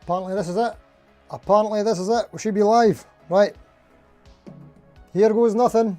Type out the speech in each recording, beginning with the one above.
Apparently this is it. Apparently this is it. We should be live. Right. Here goes nothing.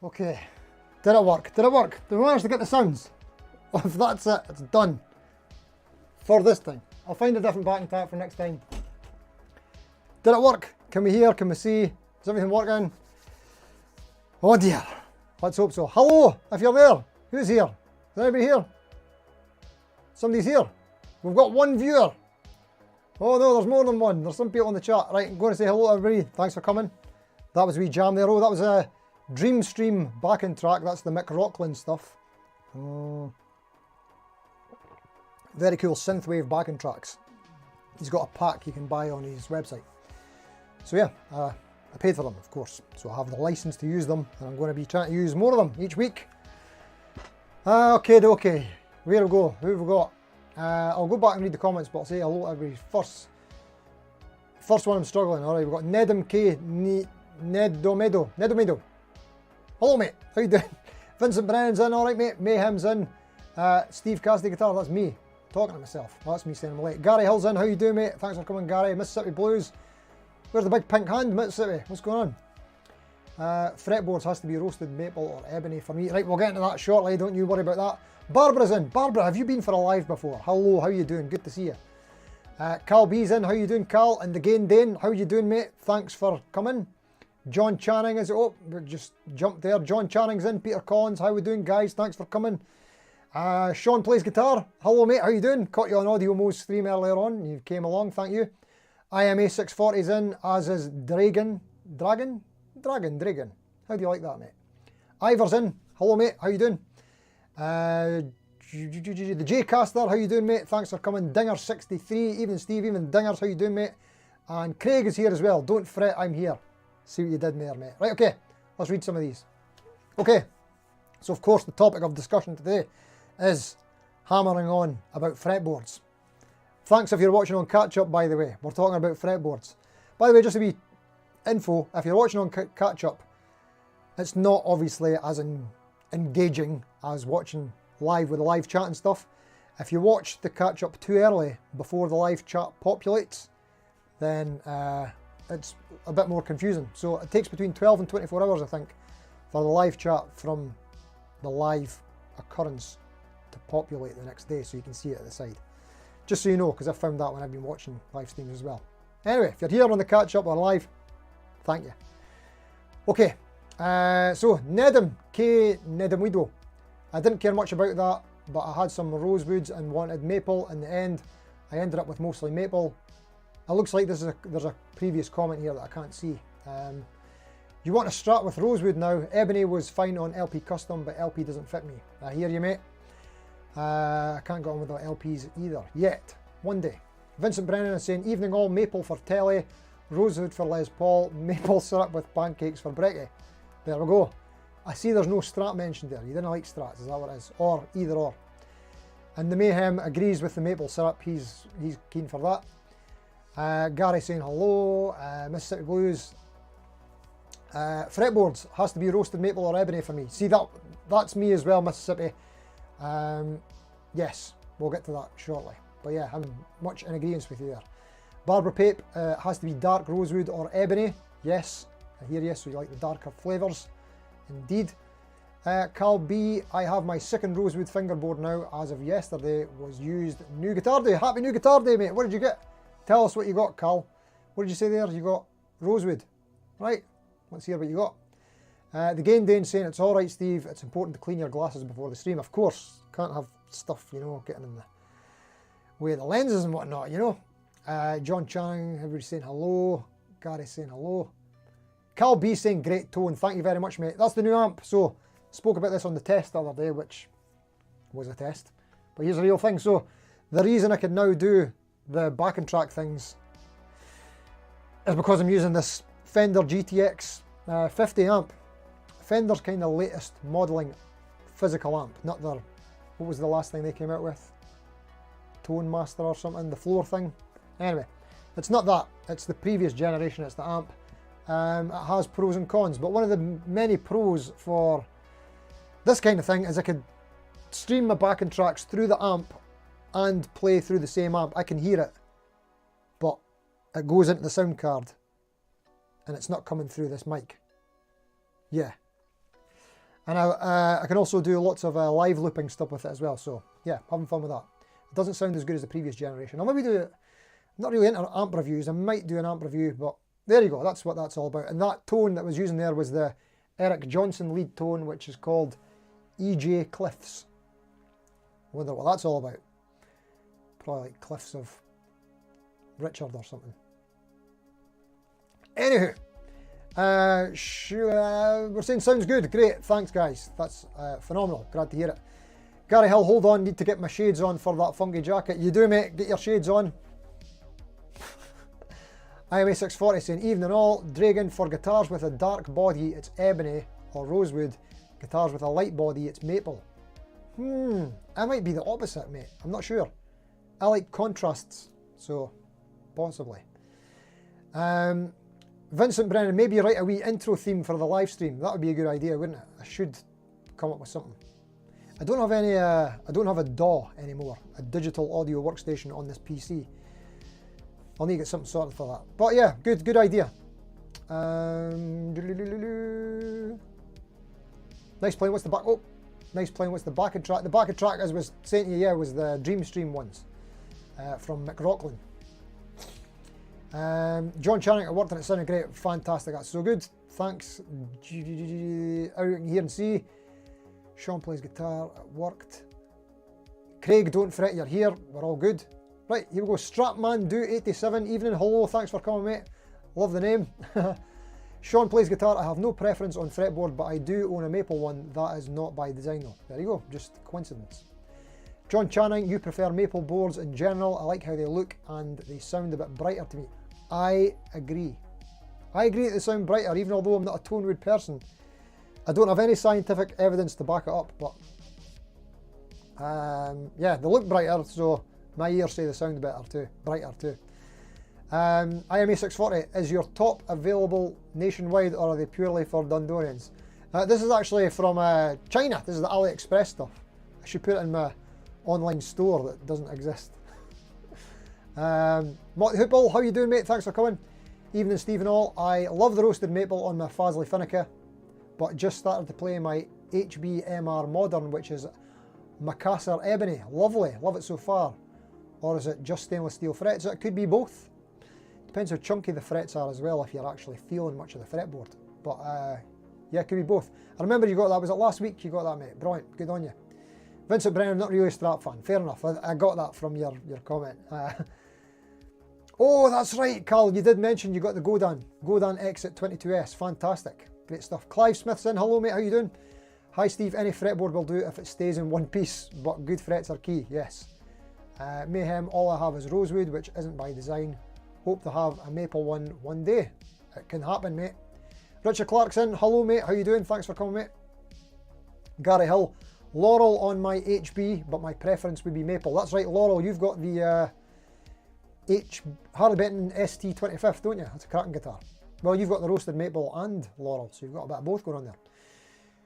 Okay, did it work? Did it work? Did we manage to get the sounds? If that's it, it's done. For this time. I'll find a different backing track for next time. Did it work? Can we hear? Can we see? Is everything working? Oh dear. Let's hope so. Hello, if you're there. Who's here? Is anybody here? Somebody's here. We've got one viewer. Oh no, there's more than one. There's some people in the chat. Right, I'm going to say hello to everybody. Thanks for coming. That was a wee jam there. Oh, that was a Dreamstream backing track. That's the Mick Rockland stuff. Very cool synthwave backing tracks. He's got a pack you can buy on his website. So yeah, I paid for them, of course. So I have the license to use them, and I'm going to be trying to use more of them each week. Okay. Where we go? Who have we got? I'll go back and read the comments, but I'll say hello to everybody first. First one I'm struggling. All right, we've got Nedum K. Nedomedo. Hello mate, how you doing? Vincent Brennan's in, alright mate. Mayhem's in. Steve Cassidy guitar, that's me. Talking to myself. Well, that's me saying I'm late. Gary Hill's in, how you doing mate? Thanks for coming Gary. Mississippi Blues. Where's the big pink hand, Mississippi? What's going on? Fretboards has to be roasted maple or ebony for me. Right, we'll get into that shortly, don't you worry about that. Barbara's in. Barbara, have you been for a live before? Hello, how you doing? Good to see you. Carl B's in, how you doing Carl? And again Dane, how you doing mate? Thanks for coming. John Channing is, oh, just jumped there. John Channing's in. Peter Collins, how we doing guys? Thanks for coming. Sean plays guitar. Hello mate, how you doing? Caught you on Audio Mo's stream earlier on. You came along, thank you. IMA 640's in, as is Dragon. How do you like that mate? Ivor's in. Hello mate, how you doing? The J-Caster, how you doing mate? Thanks for coming. Dinger63, even Steve, even Dingers, how you doing mate? And Craig is here as well. Don't fret, I'm here. See what you did there, mate. Right, okay, let's read some of these. Okay, so of course the topic of discussion today is hammering on about fretboards. Thanks if you're watching on catch-up, by the way. We're talking about fretboards. By the way, just a wee info, if you're watching on catch-up, it's not obviously as engaging as watching live with the live chat and stuff. If you watch the catch-up too early before the live chat populates, then it's a bit more confusing. So it takes between 12 and 24 hours, I think, for the live chat from the live occurrence to populate the next day, so you can see it at the side. Just so you know, because I've found that when I've been watching live streams as well. Anyway, if you're here on the catch-up or live, thank you. Okay, so Nedum K. Nedomedo. I didn't care much about that, but I had some Rosewoods and wanted maple. In the end, I ended up with mostly maple. It looks like there's a previous comment here that I can't see. You want a Strat with Rosewood now. Ebony was fine on LP Custom, but LP doesn't fit me. I hear you, mate. I can't get on without LPs either, yet. One day. Vincent Brennan is saying, evening all, maple for telly, Rosewood for Les Paul, maple syrup with pancakes for brekkie. There we go. I see there's no Strat mentioned there. You didn't like Strats, is that what it is? Or either or. And the Mayhem agrees with the maple syrup. He's keen for that. Gary saying hello. Mississippi Blues. Fretboards has to be roasted maple or ebony for me. See, that's me as well, Mississippi. Yes, we'll get to that shortly. But yeah, I'm much in agreement with you there. Barber Pape has to be dark rosewood or ebony. Yes, I hear yes, so you like the darker flavours. Indeed. Karl B, I have my second rosewood fingerboard now. As of yesterday, was used. New guitar day. Happy new guitar day, mate. What did you get? Tell us what you got, Karl. What did you say there? You got rosewood. Right, let's hear what you got. The Game Dane saying it's alright, Steve. It's important to clean your glasses before the stream. Of course, can't have stuff, you know, getting in the way of the lenses and whatnot, you know. John Chang, everybody saying hello. Gary saying hello. Karl B saying great tone. Thank you very much, mate. That's the new amp. So, spoke about this on the test the other day, which was a test. But here's the real thing. So, the reason I can now do the back and track things is because I'm using this Fender GTX 50 amp. Fender's kind of latest modelling physical amp, not their, what was the last thing they came out with? Tone Master or something, the floor thing. Anyway, it's not that, it's the previous generation, it's the amp. It has pros and cons, but one of the many pros for this kind of thing is I could stream my backing tracks through the amp and play through the same amp. I can hear it, but it goes into the sound card and it's not coming through this mic. Yeah. And I can also do lots of live looping stuff with it as well. So yeah, having fun with that. It doesn't sound as good as the previous generation. I'll maybe do it, not really into amp reviews. I might do an amp review, but there you go. That's what that's all about. And that tone that was using there was the Eric Johnson lead tone, which is called EJ Cliffs. I wonder what that's all about. Probably like Cliffs of Richard or something. Anywho. We're saying sounds good. Great, thanks guys. That's phenomenal. Glad to hear it. Gary Hill, hold on, need to get my shades on for that funky jacket. You do, mate, get your shades on. IMA640 saying, evening all, Dragon, for guitars with a dark body, it's ebony or rosewood. Guitars with a light body, it's maple. I might be the opposite, mate. I'm not sure. I like contrasts, so possibly. Vincent Brennan, maybe write a wee intro theme for the live stream. That would be a good idea, wouldn't it? I should come up with something. I don't have any. I don't have a DAW anymore, a digital audio workstation on this PC. I'll need to get something sorted for that. But yeah, good idea. Nice playing. What's the back? Oh, nice playing. What's the backing track? The backing track, as was saying to you, yeah, was the Dreamstream ones from McRocklin. John Channing, I worked on it, sounded great, fantastic, that's so good, thanks. Out you can hear and see. Sean plays guitar, it worked. Craig, don't fret, you're here, we're all good. Right, here we go, Strapman Do 87, evening, hello, thanks for coming, mate, love the name. Sean plays guitar, I have no preference on fretboard, but I do own a maple one, that is not by design though. There you go, just coincidence. John Channing, you prefer maple boards in general, I like how they look and they sound a bit brighter to me. I agree. I agree that they sound brighter, even although I'm not a tone wood person. I don't have any scientific evidence to back it up, but yeah, they look brighter, so my ears say they sound better too, brighter too. IMA640, is your top available nationwide or are they purely for Dundonians? This is actually from China, this is the AliExpress stuff. I should put it in my online store that doesn't exist. Marty Hoople, how you doing, mate? Thanks for coming. Evening, Stephen all. I love the roasted maple on my Fasley Finnica, but just started to play my HBMR Modern, which is Macassar Ebony. Lovely, love it so far. Or is it just stainless steel frets? It could be both. Depends how chunky the frets are as well, if you're actually feeling much of the fretboard. But yeah, it could be both. I remember you got that, was it last week you got that, mate? Brilliant, good on you. Vincent Brennan, not really a Strat fan. Fair enough, I got that from your comment. Oh, that's right, Karl, you did mention you got the Godan Exit 22S, fantastic, great stuff. Clive Smithson, hello mate, how you doing? Hi Steve, any fretboard will do if it stays in one piece, but good frets are key, yes. Mayhem, all I have is rosewood, which isn't by design. Hope to have a maple one day. It can happen, mate. Richard Clarkson, hello mate, how you doing? Thanks for coming, mate. Gary Hill, Laurel on my HB, but my preference would be maple. That's right, Laurel, you've got the Harley Benton ST25, don't you? That's a cracking guitar. Well, you've got the roasted maple and Laurel, so you've got a bit of both going on there.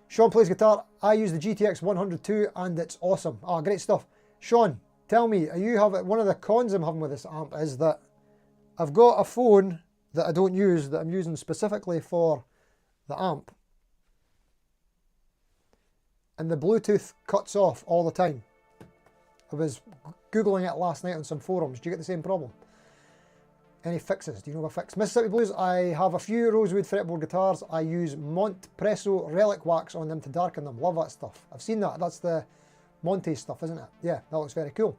Sean plays guitar. I use the GTX 102 and it's awesome. Ah, great stuff. Sean, tell me, one of the cons I'm having with this amp is that I've got a phone that I don't use, that I'm using specifically for the amp. And the Bluetooth cuts off all the time. I was Googling it last night on some forums. Do you get the same problem? Any fixes? Do you know of a fix? Mississippi Blues, I have a few Rosewood fretboard guitars. I use Mont Presso relic wax on them to darken them. Love that stuff. I've seen that. That's the Monte stuff, isn't it? Yeah, that looks very cool.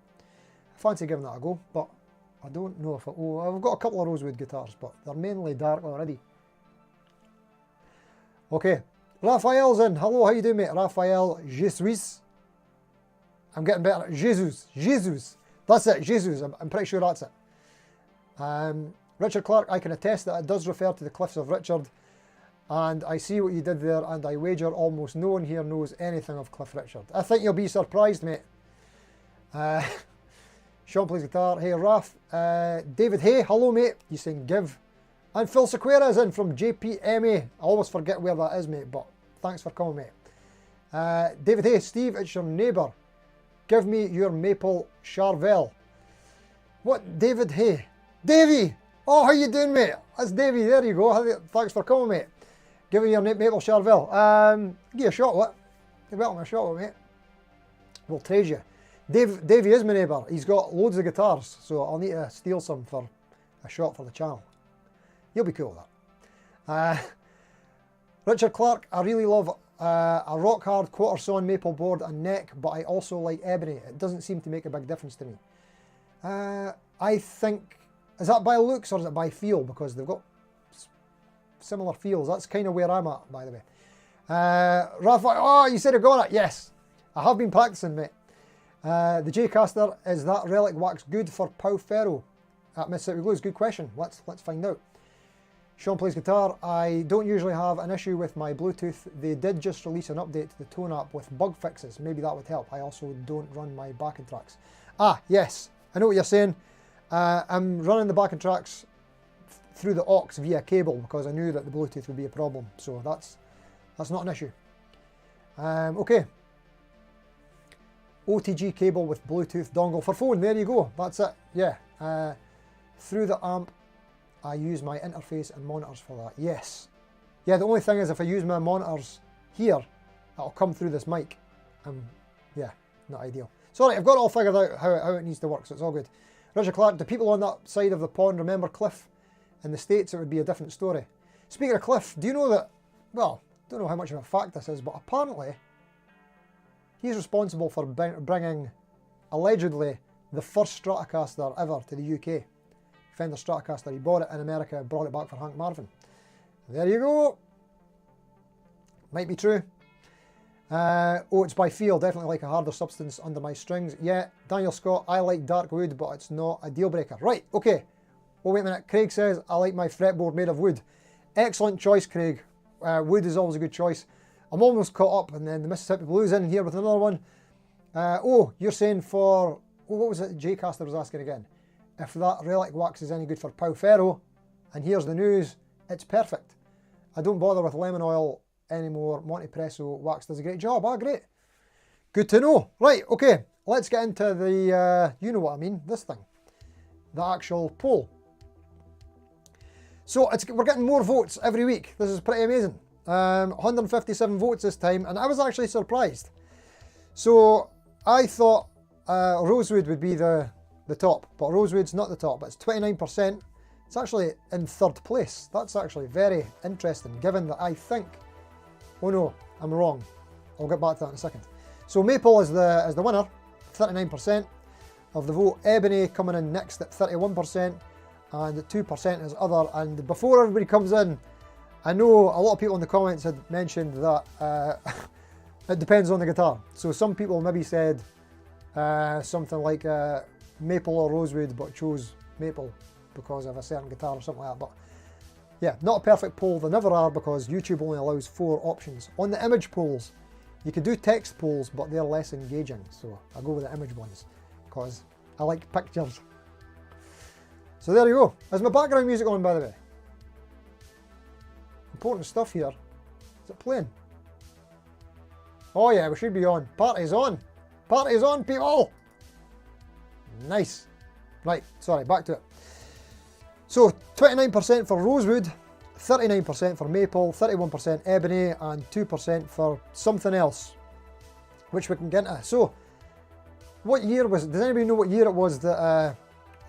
I fancy giving that a go, but I don't know if I've got a couple of Rosewood guitars, but they're mainly dark already. Okay, Raphael's in. Hello, how you doing, mate? Raphael Jesus. I'm getting better. Jesus. That's it, Jesus. I'm pretty sure that's it. Richard Clark, I can attest that it does refer to the Cliffs of Richard, and I see what you did there, and I wager almost no one here knows anything of Cliff Richard. I think you'll be surprised, mate. Sean plays guitar. Hey, Raf. David, hey, hello, mate. He's saying give. And Phil Sequeira is in from JPMA. I always forget where that is, mate, but thanks for coming, mate. David, hey, Steve, it's your neighbour. Give me your maple Charvel. What, David, hey? Davey! Oh, how you doing, mate? That's Davey, there you go. Thanks for coming, mate. Give me your maple Charvel. Give you a shot, what? Give me a shot, mate. We'll trade you. Davey is my neighbour. He's got loads of guitars, so I'll need to steal some for a shot for the channel. You'll be cool with that. Richard Clark, I really love a rock hard quarter sawn maple board and neck, but I also like ebony. It doesn't seem to make a big difference to me. I think, is that by looks or is it by feel? Because they've got similar feels. That's kind of where I'm at, by the way. Rafa, oh, you said I got it. Yes, I have been practicing, mate. The J-Caster, is that relic wax good for Pau Ferro at Mississippi Blues? Good question. Let's find out. Sean plays guitar. I don't usually have an issue with my Bluetooth. They did just release an update to the tone app with bug fixes. Maybe that would help. I also don't run my backing tracks. Ah, yes. I know what you're saying. I'm running the backing tracks through the aux via cable because I knew that the Bluetooth would be a problem. So that's not an issue. Okay. OTG cable with Bluetooth dongle for phone. There you go. That's it. Yeah. Through the amp, I use my interface and monitors for that. Yes. Yeah, the only thing is if I use my monitors here, it'll come through this mic. Yeah, not ideal. Sorry, I've got it all figured out how it needs to work, so it's all good. Richard Clark, do people on that side of the pond remember Cliff? In the States, it would be a different story. Speaking of Cliff, do you know that, well, I don't know how much of a fact this is, but apparently he's responsible for bringing, allegedly, the first Stratocaster ever to the UK. Fender Stratocaster. He bought it in America, brought it back for Hank Marvin. There you go. Might be true. Oh, it's by feel. Definitely like a harder substance under my strings. Yeah, Daniel Scott, I like dark wood, but it's not a deal breaker. Right, okay. Oh, wait a minute. Craig says, I like my fretboard made of wood. Excellent choice, Craig. Wood is always a good choice. I'm almost caught up, and then the Mississippi Blues in here with another one. Oh, you're saying for, oh, what was it J-Caster was asking again? If that relic wax is any good for Pau Ferro, and here's the news, it's perfect. I don't bother with lemon oil anymore. Monte Presso wax does a great job. Ah, great. Good to know. Right, okay, let's get into the, you know what I mean, this thing. The actual poll. So we're getting more votes every week. This is pretty amazing. 157 votes this time, and I was actually surprised. So I thought Rosewood would be the top, but Rosewood's not the top, but it's 29%. It's actually in third place. That's actually very interesting, given that I think, oh no, I'm wrong. I'll get back to that in a second. So Maple is the winner, 39% of the vote. Ebony coming in next at 31%, and 2% is other. And before everybody comes in, I know a lot of people in the comments had mentioned that it depends on the guitar. So some people maybe said something like Maple or Rosewood, but chose Maple because of a certain guitar or something like that. But yeah, not a perfect poll. They never are, because YouTube only allows 4 options. On the image polls, you can do text polls, but they're less engaging. So I go with the image ones because I like pictures. So there you go. Is my background music on, by the way? Important stuff here. Is it playing? Oh yeah, we should be on. Party's on. Party's on, people. Nice. Right, sorry, back to it. So 29% for Rosewood, 39% for Maple, 31% Ebony, and 2% for something else, which we can get into. So, what year was it? Does anybody know what year it was that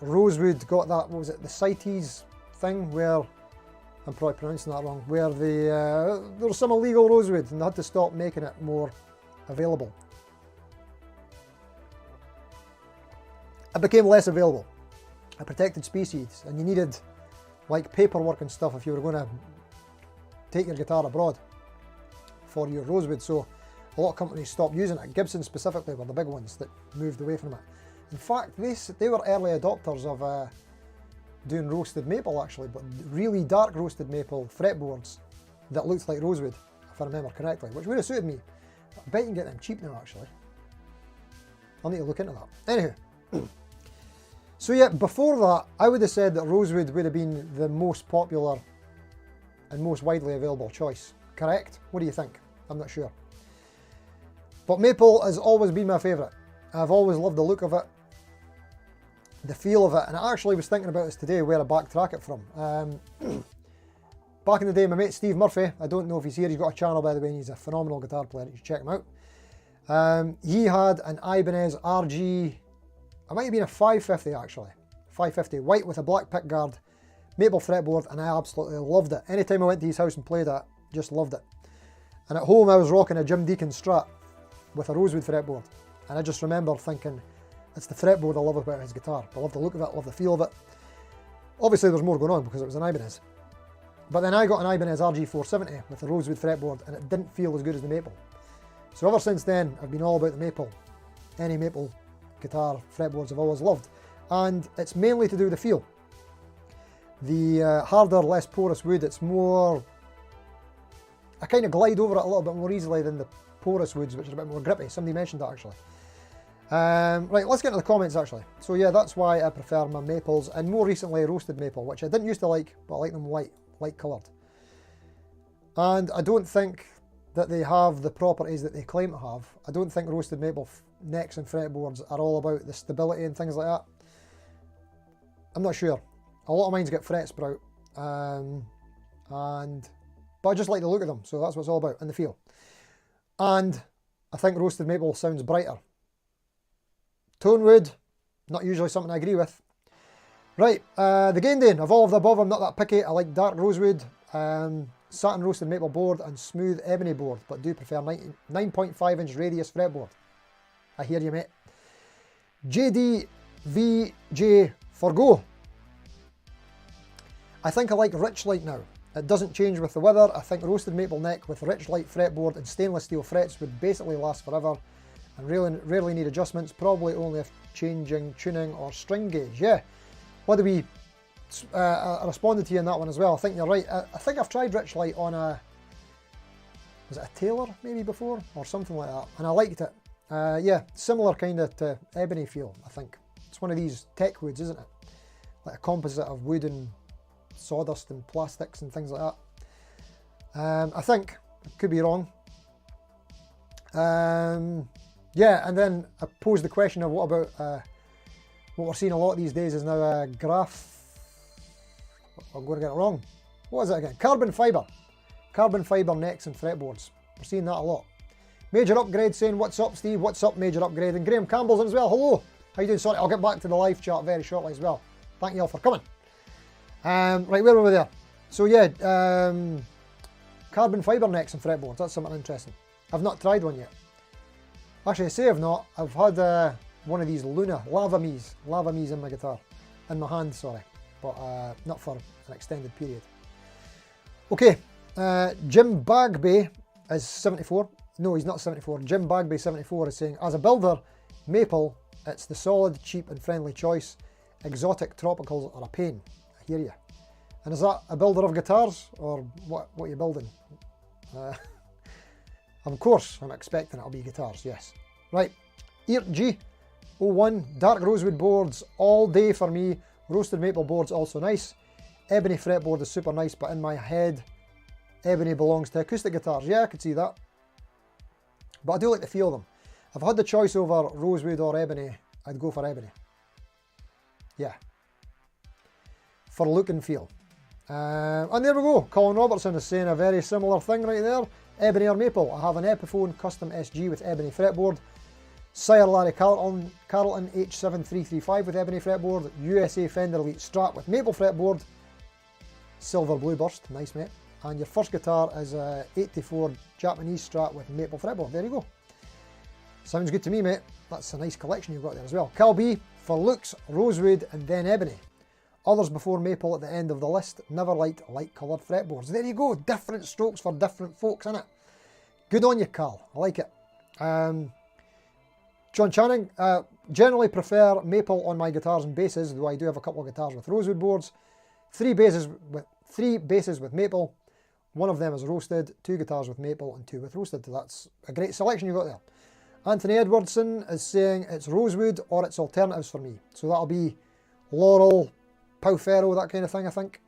Rosewood got that, what was it, the CITES thing, where, I'm probably pronouncing that wrong, where there was some illegal Rosewood and they had to stop making it more available. It became less available, a protected species, and you needed like paperwork and stuff if you were going to take your guitar abroad for your Rosewood, so a lot of companies stopped using it. Gibson specifically were the big ones that moved away from it. In fact, they were early adopters of doing roasted maple actually, but really dark roasted maple fretboards that looked like Rosewood, if I remember correctly, which would have suited me. I bet you can get them cheap now actually. I'll need to look into that. Anywho. So yeah, before that, I would have said that Rosewood would have been the most popular and most widely available choice. Correct? What do you think? I'm not sure. But Maple has always been my favourite. I've always loved the look of it, the feel of it, and I actually was thinking about this today, where I backtrack it from. Back in the day, my mate Steve Murphy, I don't know if he's here, he's got a channel by the way, and he's a phenomenal guitar player, you should check him out. He had an Ibanez RG, it might have been a 550 actually, 550, white with a black pickguard, maple fretboard, and I absolutely loved it. Anytime I went to his house and played it, just loved it. And at home I was rocking a Jim Deacon Strat with a Rosewood fretboard, and I just remember thinking, it's the fretboard I love about his guitar. I love the look of it, I love the feel of it. Obviously there's more going on because it was an Ibanez. But then I got an Ibanez RG470 with the Rosewood fretboard, and it didn't feel as good as the Maple. So ever since then, I've been all about the Maple. Any Maple guitar fretboards I've always loved. And it's mainly to do with the feel. The harder, less porous wood, it's more... I kind of glide over it a little bit more easily than the porous woods, which are a bit more grippy. Somebody mentioned that actually. Right, let's get into the comments actually. So yeah, that's why I prefer my maples, and more recently roasted maple, which I didn't used to like, but I like them light coloured. And I don't think that they have the properties that they claim to have. I don't think roasted maple necks and fretboards are all about the stability and things like that. I'm not sure. A lot of mine's get fret sprout, but I just like the look of them, so that's what it's all about, and the feel. And I think roasted maple sounds brighter. Tone wood, not usually something I agree with. Right, the gain day, of all of the above, I'm not that picky. I like dark rosewood, satin roasted maple board, and smooth ebony board, but do prefer 9.5 inch radius fretboard. I hear you, mate. JDVJ Forgo. I think I like rich light now. It doesn't change with the weather. I think roasted maple neck with rich light fretboard and stainless steel frets would basically last forever and rarely need adjustments, probably only if changing tuning or string gauge. Yeah, what do we... I responded to you on that one as well. I think you're right. I think I've tried rich light on a... was it a Taylor maybe before? Or something like that. And I liked it. Yeah, similar kind of to ebony feel, I think. It's one of these tech woods, isn't it? Like a composite of wood and sawdust and plastics and things like that. I think, I could be wrong. Yeah, and then I posed the question of what about what we're seeing a lot these days is now a I'm going to get it wrong. What is it again? Carbon fibre necks and fretboards. We're seeing that a lot. Major Upgrade saying, what's up Steve, what's up Major Upgrade, and Graham Campbell's in as well, hello. How you doing? Sorry, I'll get back to the live chat very shortly as well. Thank you all for coming. Right, where were we there? So yeah, carbon fibre necks and fretboards, that's something interesting. I've not tried one yet. Actually, I say I've not. I've had one of these Lava Me's in my guitar. In my hand, sorry. But not for an extended period. Okay, Jim Bagby is 74. No, he's not 74. Jim Bagby 74 is saying, as a builder, maple, it's the solid, cheap and friendly choice. Exotic tropicals are a pain. I hear you. And is that a builder of guitars, or what are you building? Of course, I'm expecting it'll be guitars, yes. Right, EartG01, dark rosewood boards all day for me. Roasted maple boards also nice. Ebony fretboard is super nice, but in my head, ebony belongs to acoustic guitars. Yeah, I could see that. But I do like the feel of them. If I had the choice over rosewood or ebony, I'd go for ebony. Yeah. for look and feel. And there we go. Colin Robertson is saying a very similar thing right there. Ebony or maple? I have an Epiphone Custom SG with ebony fretboard. Sire Larry Carlton H7335 with ebony fretboard. USA Fender Elite Strat with maple fretboard. Silver Blue Burst, nice mate. And your first guitar is a 84 Japanese Strat with maple fretboard. There you go. Sounds good to me, mate. That's a nice collection you've got there as well. Cal B, for looks, Rosewood and then ebony. Others before maple at the end of the list. Never liked light coloured fretboards. There you go. Different strokes for different folks, innit? Good on you, Carl. I like it. John Channing, generally prefer maple on my guitars and basses, though I do have a couple of guitars with rosewood boards. Three basses with maple. One of them is roasted, 2 guitars with maple and 2 with roasted. That's a great selection you got there. Anthony Edwardson is saying it's rosewood or it's alternatives for me. So that'll be Laurel, Pau Ferro, that kind of thing, I think.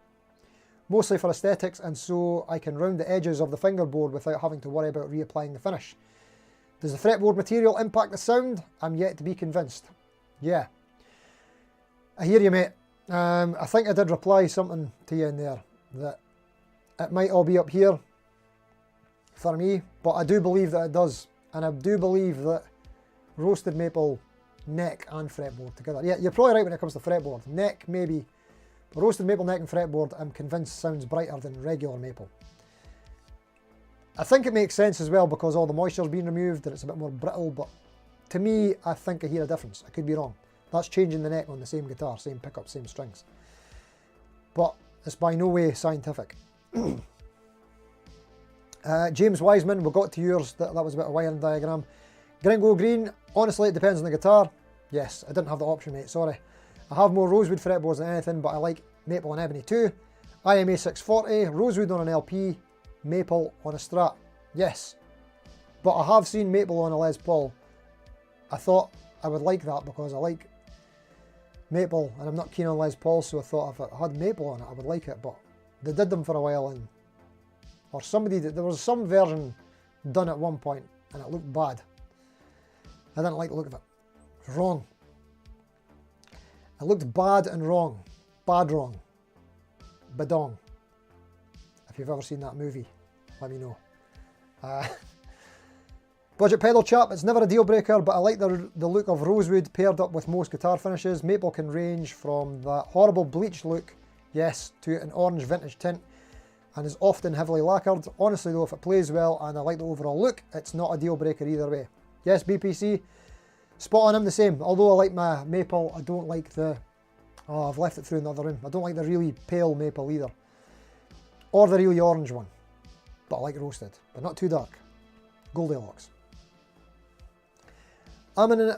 Mostly for aesthetics and so I can round the edges of the fingerboard without having to worry about reapplying the finish. Does the fretboard material impact the sound? I'm yet to be convinced. Yeah. I hear you, mate. I think I did reply something to you in there that it might all be up here for me, but I do believe that it does. And I do believe that roasted maple neck and fretboard together. Yeah, you're probably right when it comes to fretboard. Neck, maybe. But roasted maple neck and fretboard, I'm convinced sounds brighter than regular maple. I think it makes sense as well because all the moisture's been removed and it's a bit more brittle, but to me, I think I hear a difference. I could be wrong. That's changing the neck on the same guitar, same pickup, same strings. But it's by no way scientific. James Wiseman, we got to yours. That was a bit of a wiring diagram. Gringo Green, honestly, it depends on the guitar. Yes, I didn't have the option, mate, sorry. I have more rosewood fretboards than anything, but I like maple and ebony too. IMA 640, rosewood on an LP, maple on a Strat. Yes, but I have seen maple on a Les Paul. I thought I would like that because I like maple and I'm not keen on Les Paul, so I thought if it had maple on it, I would like it, but they did them for a while and or somebody did, there was some version done at one point and it looked bad. I didn't like the look of it. It was wrong. It looked bad and wrong. Bad wrong. Badong. If you've ever seen that movie, let me know. Budget pedal chap, it's never a deal breaker, but I like the look of rosewood paired up with most guitar finishes. Maple can range from that horrible bleach look, yes, to an orange vintage tint, and is often heavily lacquered. Honestly though, if it plays well and I like the overall look, it's not a deal breaker either way. Yes, BPC, spot on, I'm the same. Although I like my maple, I don't like the, oh, I've left it through in the other room. I don't like the really pale maple either. Or the really orange one. But I like roasted, but not too dark. Goldilocks. Amin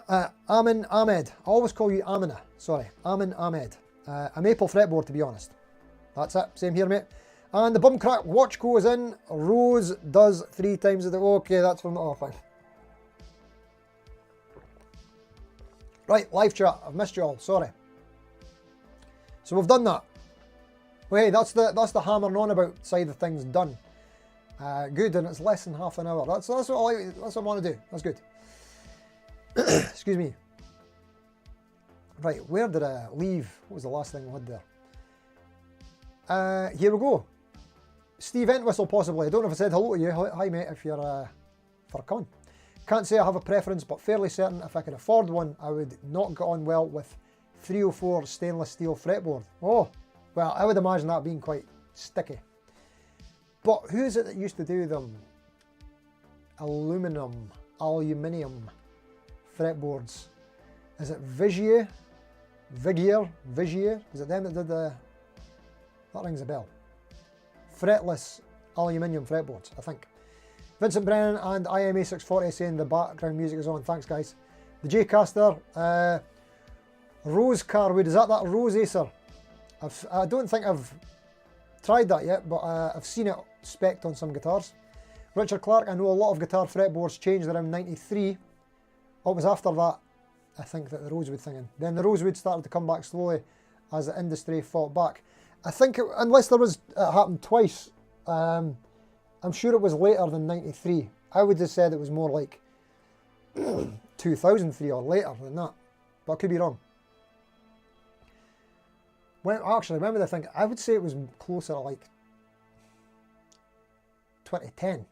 Ahmed. I always call you Amina. Sorry, Amin Ahmed. A maple fretboard, to be honest. That's it. Same here, mate. And the Bumcrack watch goes in. Rose does 3 times a day. Okay, that's from the other thing. Right, live chat. I've missed you all. Sorry. So we've done that. Well, hey, that's the hammering on about side of things done. Good, and it's less than half an hour. That's what I like. That's what I want to do. That's good. Excuse me. Right, where did I leave? What was the last thing we had there? Here we go. Steve Entwistle, possibly. I don't know if I said hello to you. Hi, mate, if you're for a con. Can't say I have a preference, but fairly certain if I could afford one, I would not get on well with 304 stainless steel fretboard. Oh, well, I would imagine that being quite sticky. But who is it that used to do them? Aluminium fretboards. Is it Vigier? Is it them that did the... That rings a bell. Fretless aluminium fretboards, I think. Vincent Brennan and IMA 640 saying the background music is on. Thanks, guys. The J-Caster. Rose Carwood. Is that Roseacer? I don't think I've tried that yet, but I've seen it spec'd on some guitars. Richard Clark. I know a lot of guitar fretboards changed around 93. What was after that? I think that the Rosewood thing in. Then the Rosewood started to come back slowly as the industry fought back. I think, unless there was, it happened twice, I'm sure it was later than 93. I would have said it was more like 2003 or later than that, but I could be wrong. Actually, when would I think? I would say it was closer to like 2010.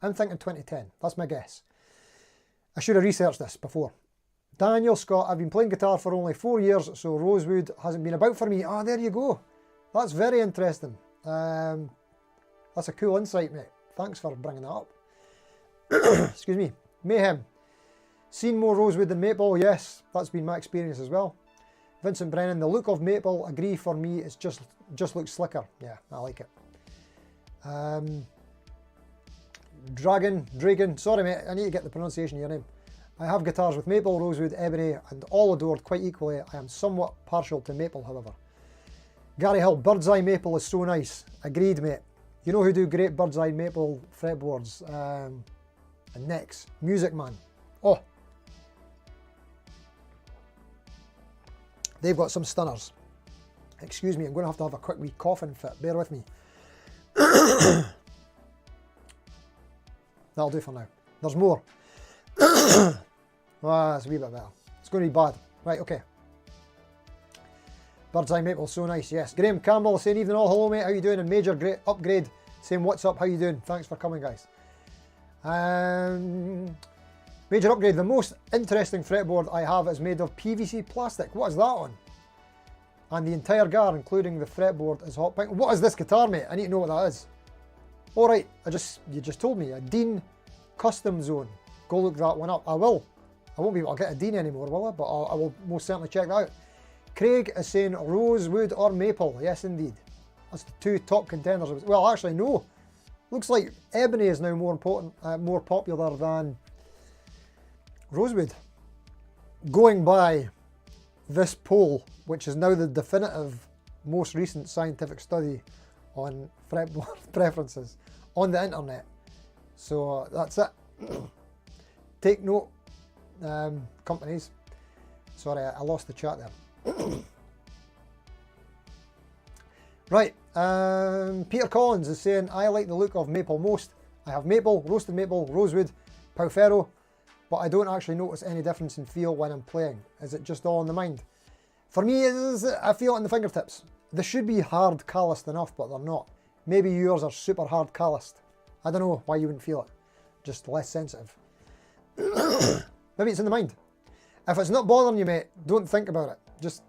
I'm thinking 2010. That's my guess. I should have researched this before. Daniel Scott, I've been playing guitar for only 4 years, so Rosewood hasn't been about for me. Ah, there you go. That's very interesting. That's a cool insight, mate. Thanks for bringing that up. Excuse me. Mayhem. Seen more Rosewood than Maple? Yes, that's been my experience as well. Vincent Brennan, the look of Maple, agree for me, it's just looks slicker. Yeah, I like it. Dragon, sorry mate, I need to get the pronunciation of your name. I have guitars with Maple, Rosewood, Ebony, and all adored quite equally. I am somewhat partial to Maple, however. Gary Hill, Bird's Eye Maple is so nice. Agreed, mate. You know who do great Bird's Eye Maple fretboards and necks? Music Man. Oh, they've got some stunners. Excuse me, I'm going to have a quick wee coughing fit. Bear with me. That'll do for now. There's more. It's a wee bit better. It's going to be bad. Right, okay. Bird's Eye Maple, so nice, yes. Graham Campbell saying, evening all, hello mate, how you doing? And Major Great Upgrade saying, what's up, how you doing? Thanks for coming, guys. Major Upgrade, the most interesting fretboard I have is made of PVC plastic. What is that on? And the entire guitar, including the fretboard, is hot pink. What is this guitar, mate? I need to know what that is. All right, you just told me, a Dean Custom Zone. Go look that one up. I will. I won't be able to get a Dean anymore, will I? But I will most certainly check that out. Craig is saying Rosewood or Maple. Yes, indeed. That's the two top contenders. Well, actually, no. Looks like Ebony is now more popular than Rosewood. Going by this poll, which is now the definitive, most recent scientific study on fretboard preferences on the internet. So that's it. Take note, companies. Sorry, I lost the chat there. Right, Peter Collins is saying, I like the look of Maple most. I have Maple, Roasted Maple, Rosewood, Pau Ferro, but I don't actually notice any difference in feel when I'm playing. Is it just all in the mind? For me, I feel it in the fingertips. They should be hard calloused enough, but they're not. Maybe yours are super hard calloused. I don't know why you wouldn't feel it. Just less sensitive. Maybe it's in the mind. If it's not bothering you, mate, don't think about it. Just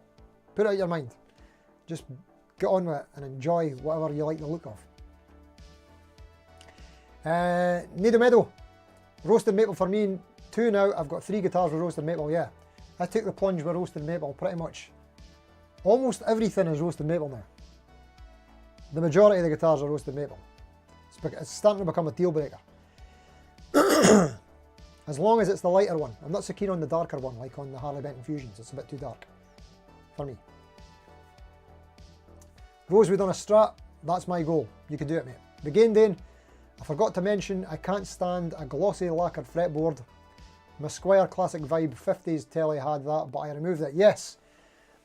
put it out of your mind. Just get on with it and enjoy whatever you like the look of. Nido Meadow. Roasted Maple for me, 2 now. I've got 3 guitars with Roasted Maple, yeah. I took the plunge with Roasted Maple pretty much. Almost everything is Roasted Maple now. The majority of the guitars are Roasted Maple. It's starting to become a deal breaker. As long as it's the lighter one. I'm not so keen on the darker one, like on the Harley Benton Fusions. It's a bit too dark for me. Rosewood on a Strat, that's my goal. You can do it, mate. The Gain Dane, I forgot to mention, I can't stand a glossy lacquered fretboard. My Squire Classic Vibe 50s telly had that, but I removed it. Yes,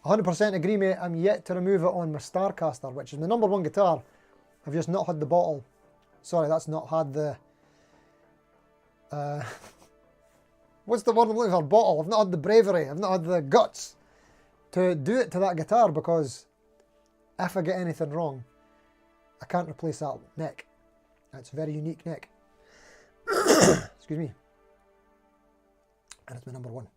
100% agree, mate. I'm yet to remove it on my Starcaster, which is my #1 guitar. I've just not had the bottle. Sorry, that's not had the... what's the word I'm looking for? Bottle. I've not had the bravery. I've not had the guts to do it to that guitar, because if I get anything wrong, I can't replace that neck. It's a very unique neck. Excuse me. And it's my #1.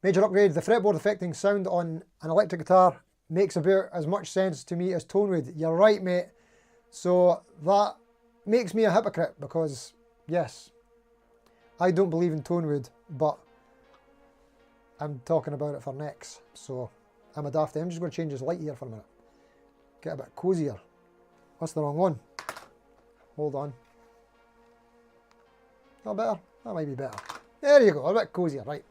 Major Upgrade. The fretboard affecting sound on an electric guitar makes about as much sense to me as tonewood. You're right, mate. So that makes me a hypocrite, because yes, I don't believe in tonewood, but I'm talking about it for necks. So I'm a dafty. I'm just going to change this light here for a minute. Get a bit cozier. That's the wrong one. Hold on. Not better? That might be better. There you go, a bit cozier, right.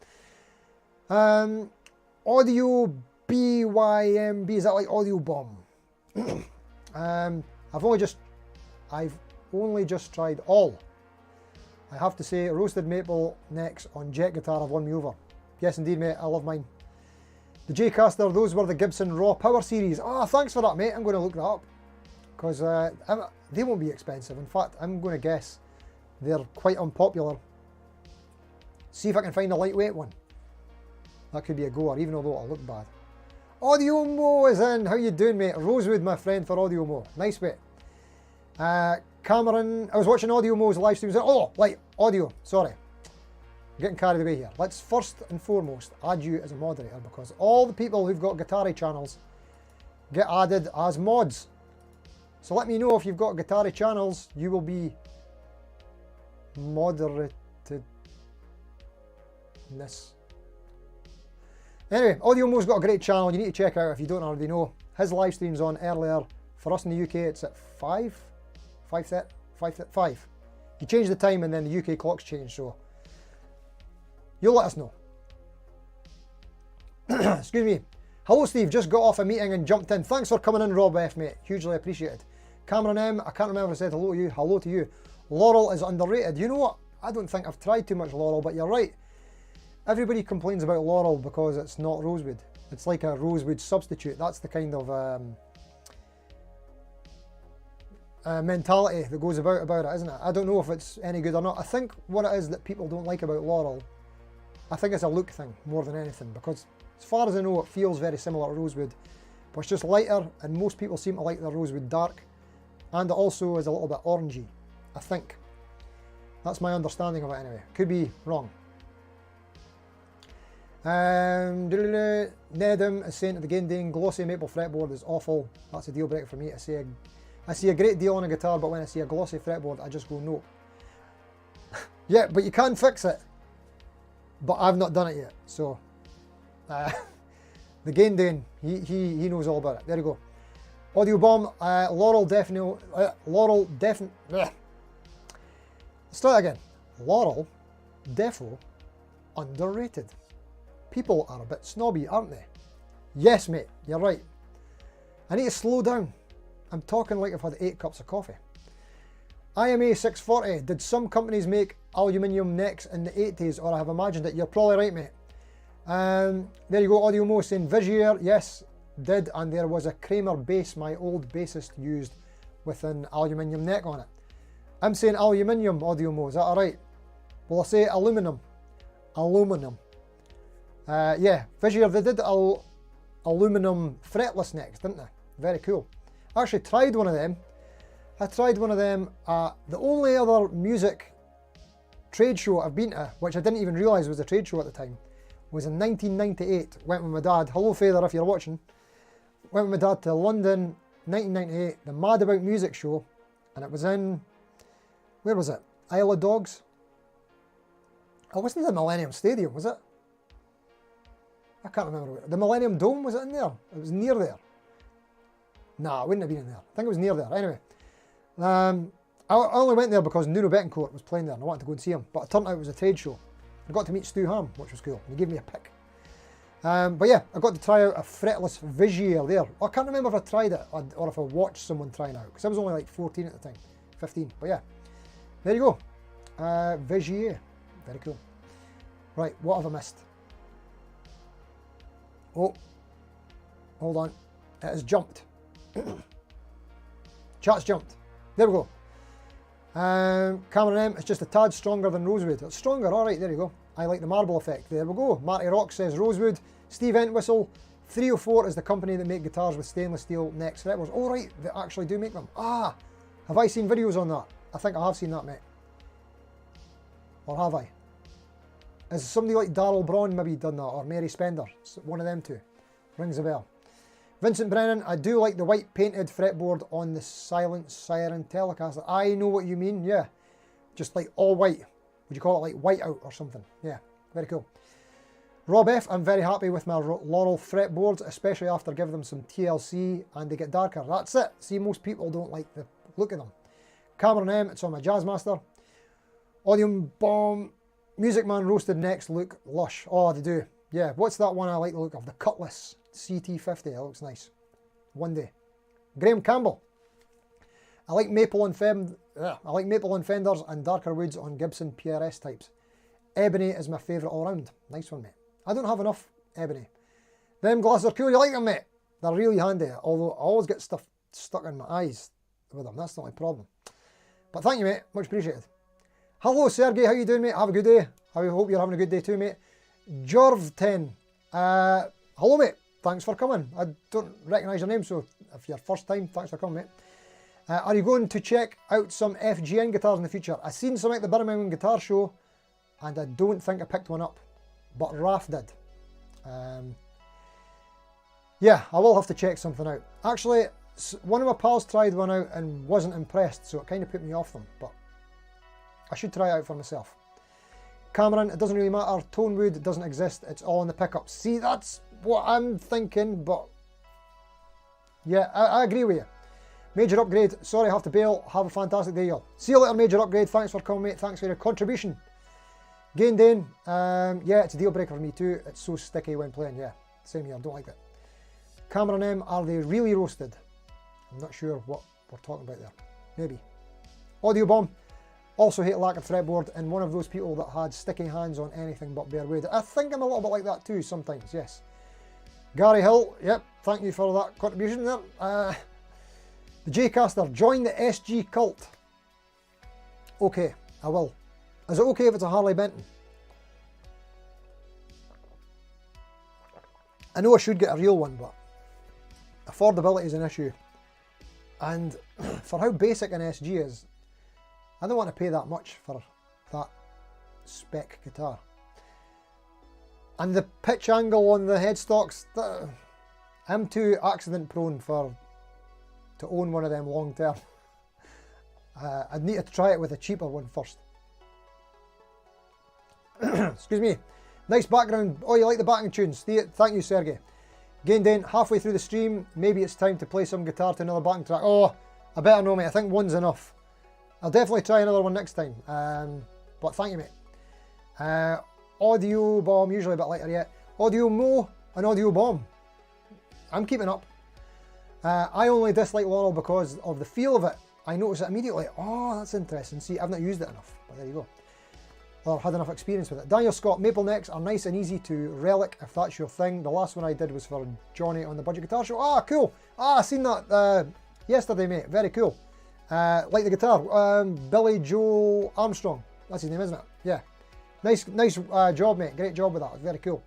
Audio BYMB, is that like Audio Bomb? I've only just tried all. I have to say, Roasted Maple necks on Jet guitar have won me over. Yes indeed, mate, I love mine. The J-Caster, those were the Gibson Raw Power Series. Ah, thanks for that, mate. I'm going to look that up, because they won't be expensive. In fact, I'm going to guess they're quite unpopular. See if I can find a lightweight one. That could be a goer, even although it'll look bad. Audio Mo is in. How you doing, mate? Rosewood, my friend, for Audio Mo. Nice, mate. Cameron, I was watching Audio Mo's live streams. Oh, like, audio, sorry. I'm getting carried away here. Let's first and foremost add you as a moderator, because all the people who've got Guitar channels get added as mods. So let me know if you've got Guitar channels, you will be moderated. Anyway, Audio Mo's got a great channel. You need to check out if you don't already know. His live stream's on earlier. For us in the UK, it's at 5. You change the time and then the UK clocks change, so you'll let us know. Excuse me. Hello, Steve. Just got off a meeting and jumped in. Thanks for coming in, Rob F, mate. Hugely appreciated. Cameron M, I can't remember if I said hello to you. Hello to you. Laurel is underrated. You know what? I don't think I've tried too much Laurel, but you're right. Everybody complains about Laurel because it's not Rosewood. It's like a Rosewood substitute. That's the kind of mentality that goes about it, isn't it? I don't know if it's any good or not. I think what it is that people don't like about Laurel, I think it's a look thing more than anything, because as far as I know, it feels very similar to Rosewood, but it's just lighter, and most people seem to like the Rosewood dark, and it also is a little bit orangey, I think. That's my understanding of it anyway. Could be wrong. Nedum is saying at the Gending, glossy maple fretboard is awful. That's a deal breaker for me. I see a great deal on a guitar, but when I see a glossy fretboard, I just go nope. Yeah, but you can fix it. But I've not done it yet. So the Gending, he knows all about it. There you go. Audio bomb. Laurel definitely. Let's try it again. Laurel defo underrated. People are a bit snobby, aren't they? Yes, mate, you're right. I need to slow down. I'm talking like I've had 8 cups of coffee. IMA 640. Did some companies make aluminium necks in the 80s, or I have imagined it? You're probably right, mate. There you go, Audio Mo saying Vigier. Yes, did, and there was a Kramer bass my old bassist used with an aluminium neck on it. I'm saying aluminium, Audio Mo, is that alright? Well, I say aluminum. Aluminum. Yeah, Vigier, they did aluminum fretless necks, didn't they? Very cool. I actually tried one of them. I tried one of them at the only other music trade show I've been to, which I didn't even realise was a trade show at the time, was in 1998. Went with my dad. Hello, Father, if you're watching. Went with my dad to London, 1998, the Mad About Music show, and it was in, where was it? Isle of Dogs? Oh, it wasn't the Millennium Stadium, was it? I can't remember. The Millennium Dome, was it in there? It was near there. Nah, it wouldn't have been in there. I think it was near there. Anyway, I only went there because Nuno Betancourt was playing there and I wanted to go and see him. But it turned out it was a trade show. I got to meet Stu Ham, which was cool. He gave me a pick. But yeah, I got to try out a fretless Vigier there. I can't remember if I tried it or if I watched someone trying out, because I was only like 14 at the time, 15. But yeah, there you go. Vigier. Very cool. Right, what have I missed? Oh, hold on. It has jumped. Chat's jumped. There we go. Cameron M, it's just a tad stronger than Rosewood. It's stronger, alright, there you go. I like the marble effect. There we go. Marty Rock says Rosewood. Steve Entwistle, 304 is the company that make guitars with stainless steel necks fretboards. Oh right, they actually do make them. Ah, have I seen videos on that? I think I have seen that, mate. Or have I? Is somebody like Darrell Braun maybe done that, or Mary Spender? One of them two. Rings a bell. Vincent Brennan, I do like the white painted fretboard on the Silent Siren Telecaster. I know what you mean, yeah. Just like all white. Would you call it like white out or something? Yeah, very cool. Rob F, I'm very happy with my Laurel fretboards, especially after giving them some TLC and they get darker. That's it. See, most people don't like the look of them. Cameron M, it's on my Jazzmaster. Audio Bomb, Music Man roasted necks look lush. Oh, they do. Yeah, what's that one I like the look of? The Cutlass CT50. That looks nice. One day. Graham Campbell. I like maple on Fenders and darker woods on Gibson PRS types. Ebony is my favourite all round. Nice one, mate. I don't have enough Ebony. Them glasses are cool. You like them, mate? They're really handy. Although I always get stuff stuck in my eyes with them. That's the only problem. But thank you, mate. Much appreciated. Hello, Sergey. How you doing, mate? Have a good day. I hope you're having a good day too, mate. Jorv10. Hello, mate. thanks for coming. I don't recognise your name, so if you're first time, thanks for coming, mate. Are you going to check out some FGN guitars in the future? I seen some at the Birmingham Guitar Show, and I don't think I picked one up, but Raf did. Yeah, I will have to check something out. Actually, one of my pals tried one out and wasn't impressed, so it kind of put me off them, but I should try it out for myself. Cameron, it doesn't really matter. Tone wood doesn't exist. It's all in the pickups. See, that's what I'm thinking, but yeah, I agree with you. Major Upgrade, sorry I have to bail. Have a fantastic day, y'all. See you later, Major Upgrade. Thanks for coming, mate. Thanks for your contribution. Gain Dane, yeah, it's a deal breaker for me too. It's so sticky when playing. Yeah, same here. Don't like that. Cameron M, are they really roasted? I'm not sure what we're talking about there. Maybe. Audio Bomb, also hate lacquered fretboard, and one of those people that had sticky hands on anything but bare wood. I think I'm a little bit like that too sometimes, yes. Gary Hill, yep, thank you for that contribution there. The J-Caster, join the SG cult. Okay, I will. Is it okay if it's a Harley Benton? I know I should get a real one, but affordability is an issue. And for how basic an SG is, I don't want to pay that much for that spec guitar. And the pitch angle on the headstocks, I'm too accident prone to own one of them long term. I'd need to try it with a cheaper one first. Excuse me. Nice background. Oh, you like the backing tunes? Thank you, Sergey. Gain Dane, halfway through the stream, maybe it's time to play some guitar to another backing track. Oh, I better know, mate. I think one's enough. I'll definitely try another one next time. But thank you, mate. Audio Bomb, usually a bit lighter yet. Audio Mo and Audio Bomb. I'm keeping up. I only dislike Laurel because of the feel of it. I notice it immediately. Oh, that's interesting. See, I've not used it enough, but there you go. Or had enough experience with it. Daniel Scott, maple necks are nice and easy to relic if that's your thing. The last one I did was for Johnny on the Budget Guitar Show. Ah, cool. Ah, I seen that yesterday, mate. Very cool. Like the guitar. Billy Joel Armstrong. That's his name, isn't it? Yeah. Nice job, mate. Great job with that. Very cool.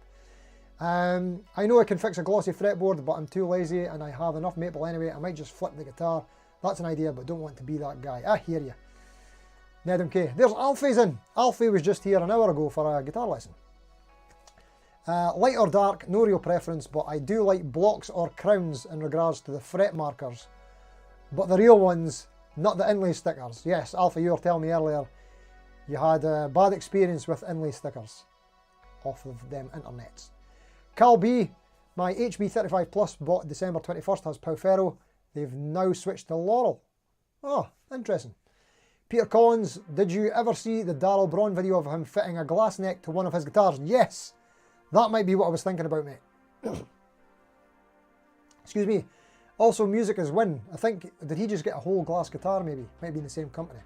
I know I can fix a glossy fretboard, but I'm too lazy and I have enough maple anyway. I might just flip the guitar. That's an idea, but don't want to be that guy. I hear you. Nedham K. There's Alfie's in. Alfie was just here an hour ago for a guitar lesson. Light or dark, no real preference, but I do like blocks or crowns in regards to the fret markers. But the real ones, not the inlay stickers. Yes, Alfie, you were telling me earlier you had a bad experience with inlay stickers off of them internets. Cal B, my HB35 Plus bought December 21st has Pau Ferro. They've now switched to Laurel. Oh, interesting. Peter Collins, did you ever see the Darrell Braun video of him fitting a glass neck to one of his guitars? Yes, that might be what I was thinking about, mate. Excuse me. Also, Music is Win. I think, did he just get a whole glass guitar maybe? Might be in the same company.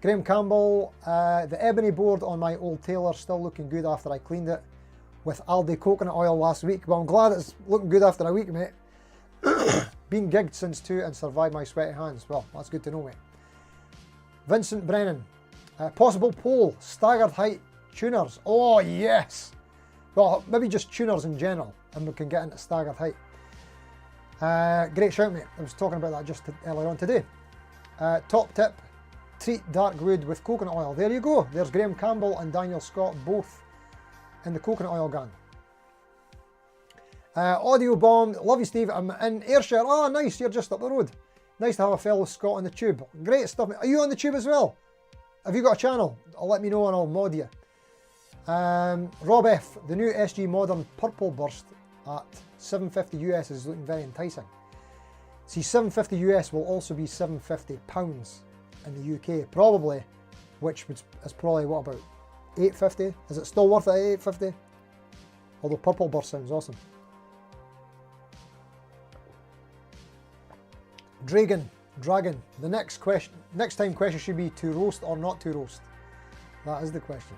Graham Campbell, the Ebony board on my old Taylor still looking good after I cleaned it with Aldi coconut oil last week. Well, I'm glad it's looking good after a week, mate. Been gigged since 2 and survived my sweaty hands. Well, that's good to know, mate. Vincent Brennan, possible poll, staggered height tuners. Oh, yes. Well, maybe just tuners in general, and we can get into staggered height. Great shout, mate. I was talking about that just earlier on today. Top tip, treat dark wood with coconut oil. There you go. There's Graham Campbell and Daniel Scott, both in the coconut oil gang. Audio Bomb, love you, Steve. I'm in Ayrshire. Oh, nice. You're just up the road. Nice to have a fellow Scot on the tube. Great stuff. Are you on the tube as well? Have you got a channel? Let me know and I'll mod you. Rob F, the new SG Modern Purple Burst at $750 US is looking very enticing. See, $750 US will also be £750 in the UK, probably, which is probably what, about $850? Is it still worth it at $850? Although Purple Burst sounds awesome. Dragon, the next time question should be to roast or not to roast. That is the question.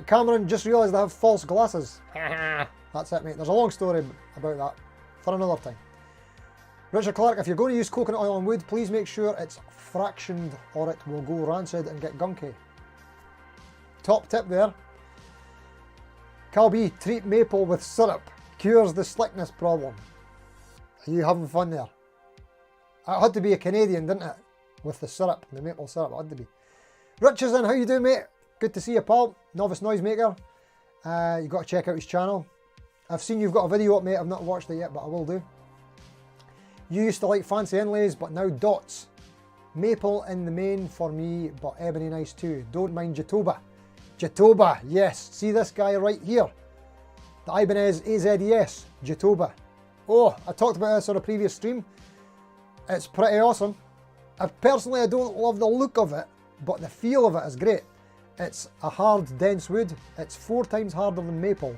Cameron, just realised I have false glasses. That's it, mate. There's a long story about that for another time. Richard Clark, if you're going to use coconut oil on wood, please make sure it's fractioned or it will go rancid and get gunky. Top tip there. Cal B, treat maple with syrup. Cures the slickness problem. Are you having fun there? It had to be a Canadian, didn't it? With the syrup, the maple syrup, it had to be. Rich is in, how you doing, mate? Good to see you, pal. Novice Noisemaker. You got to check out his channel. I've seen you've got a video up, mate. I've not watched it yet, but I will do. You used to like fancy inlays, but now dots. Maple in the main for me, but ebony nice too. Don't mind Jatoba. Jatoba, yes. See this guy right here? The Ibanez AZES, Jatoba. Oh, I talked about this on a previous stream. It's pretty awesome. Personally, I don't love the look of it, but the feel of it is great. It's a hard, dense wood. It's 4 times harder than maple,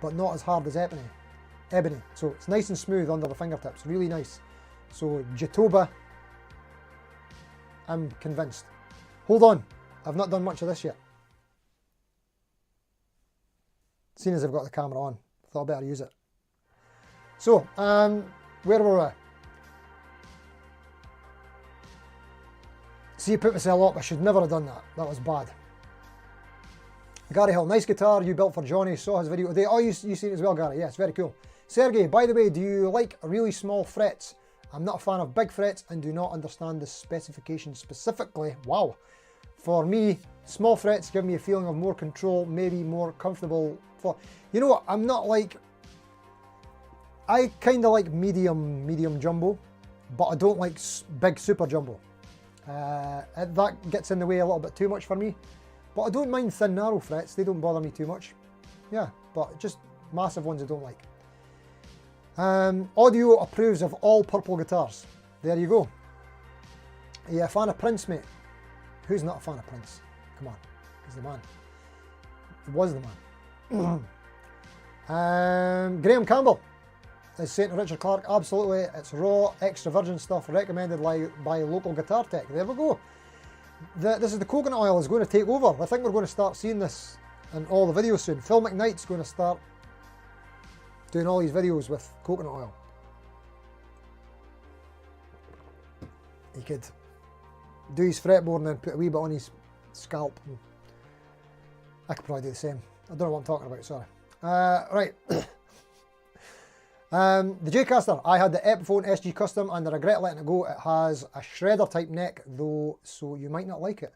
but not as hard as ebony. So it's nice and smooth under the fingertips, really nice. So Jatoba, I'm convinced. Hold on, I've not done much of this yet. Seeing as I've got the camera on, I thought I'd better use it. So, where were we? See, I put myself up, I should never have done that. That was bad. Gary Hill, nice guitar you built for Johnny, saw his video today. Oh, you seen it as well, Gary? Yes, very cool. Sergey, by the way, do you like really small frets? I'm not a fan of big frets and do not understand the specifications specifically. Wow. For me, small frets give me a feeling of more control, maybe more comfortable. You know what, I'm not like, I kind of like medium jumbo, but I don't like big super jumbo. That gets in the way a little bit too much for me. But I don't mind thin narrow frets, they don't bother me too much. Yeah, but just massive ones I don't like. Audio approves of all purple guitars. There you go. Are you a fan of Prince, mate? Who's not a fan of Prince? Come on, he's the man. He was the man. Graham Campbell is saying to Richard Clark, absolutely, it's raw, extra virgin stuff recommended by local guitar tech. There we go. This is the coconut oil is going to take over. I think we're going to start seeing this in all the videos soon. Phil McKnight's going to start doing all these videos with coconut oil. He could do his fretboard and then put a wee bit on his scalp. I could probably do the same. I don't know what I'm talking about, sorry. Right. The J-Caster, I had the Epiphone SG Custom and I regret letting it go. It has a shredder type neck though, so you might not like it.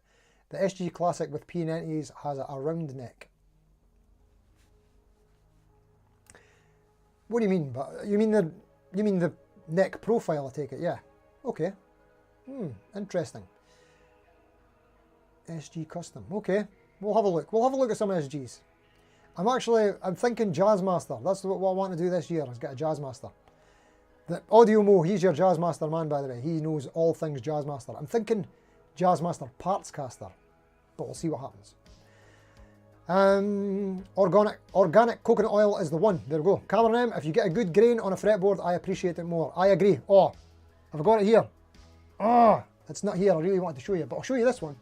The SG Classic with P90s has a round neck. What do you mean? But you mean the neck profile, I take it, yeah. Okay. Interesting. SG Custom, okay. We'll have a look. We'll have a look at some SGs. I'm thinking Jazzmaster. That's what I want to do this year, is get a Jazzmaster. The Audio Mo, he's your Jazzmaster man, by the way. He knows all things Jazzmaster. I'm thinking Jazzmaster Parts Caster, but we'll see what happens. Organic coconut oil is the one. There we go. Cameron M, if you get a good grain on a fretboard, I appreciate it more. I agree. Oh, I've got it here. Oh, it's not here. I really wanted to show you, but I'll show you this one.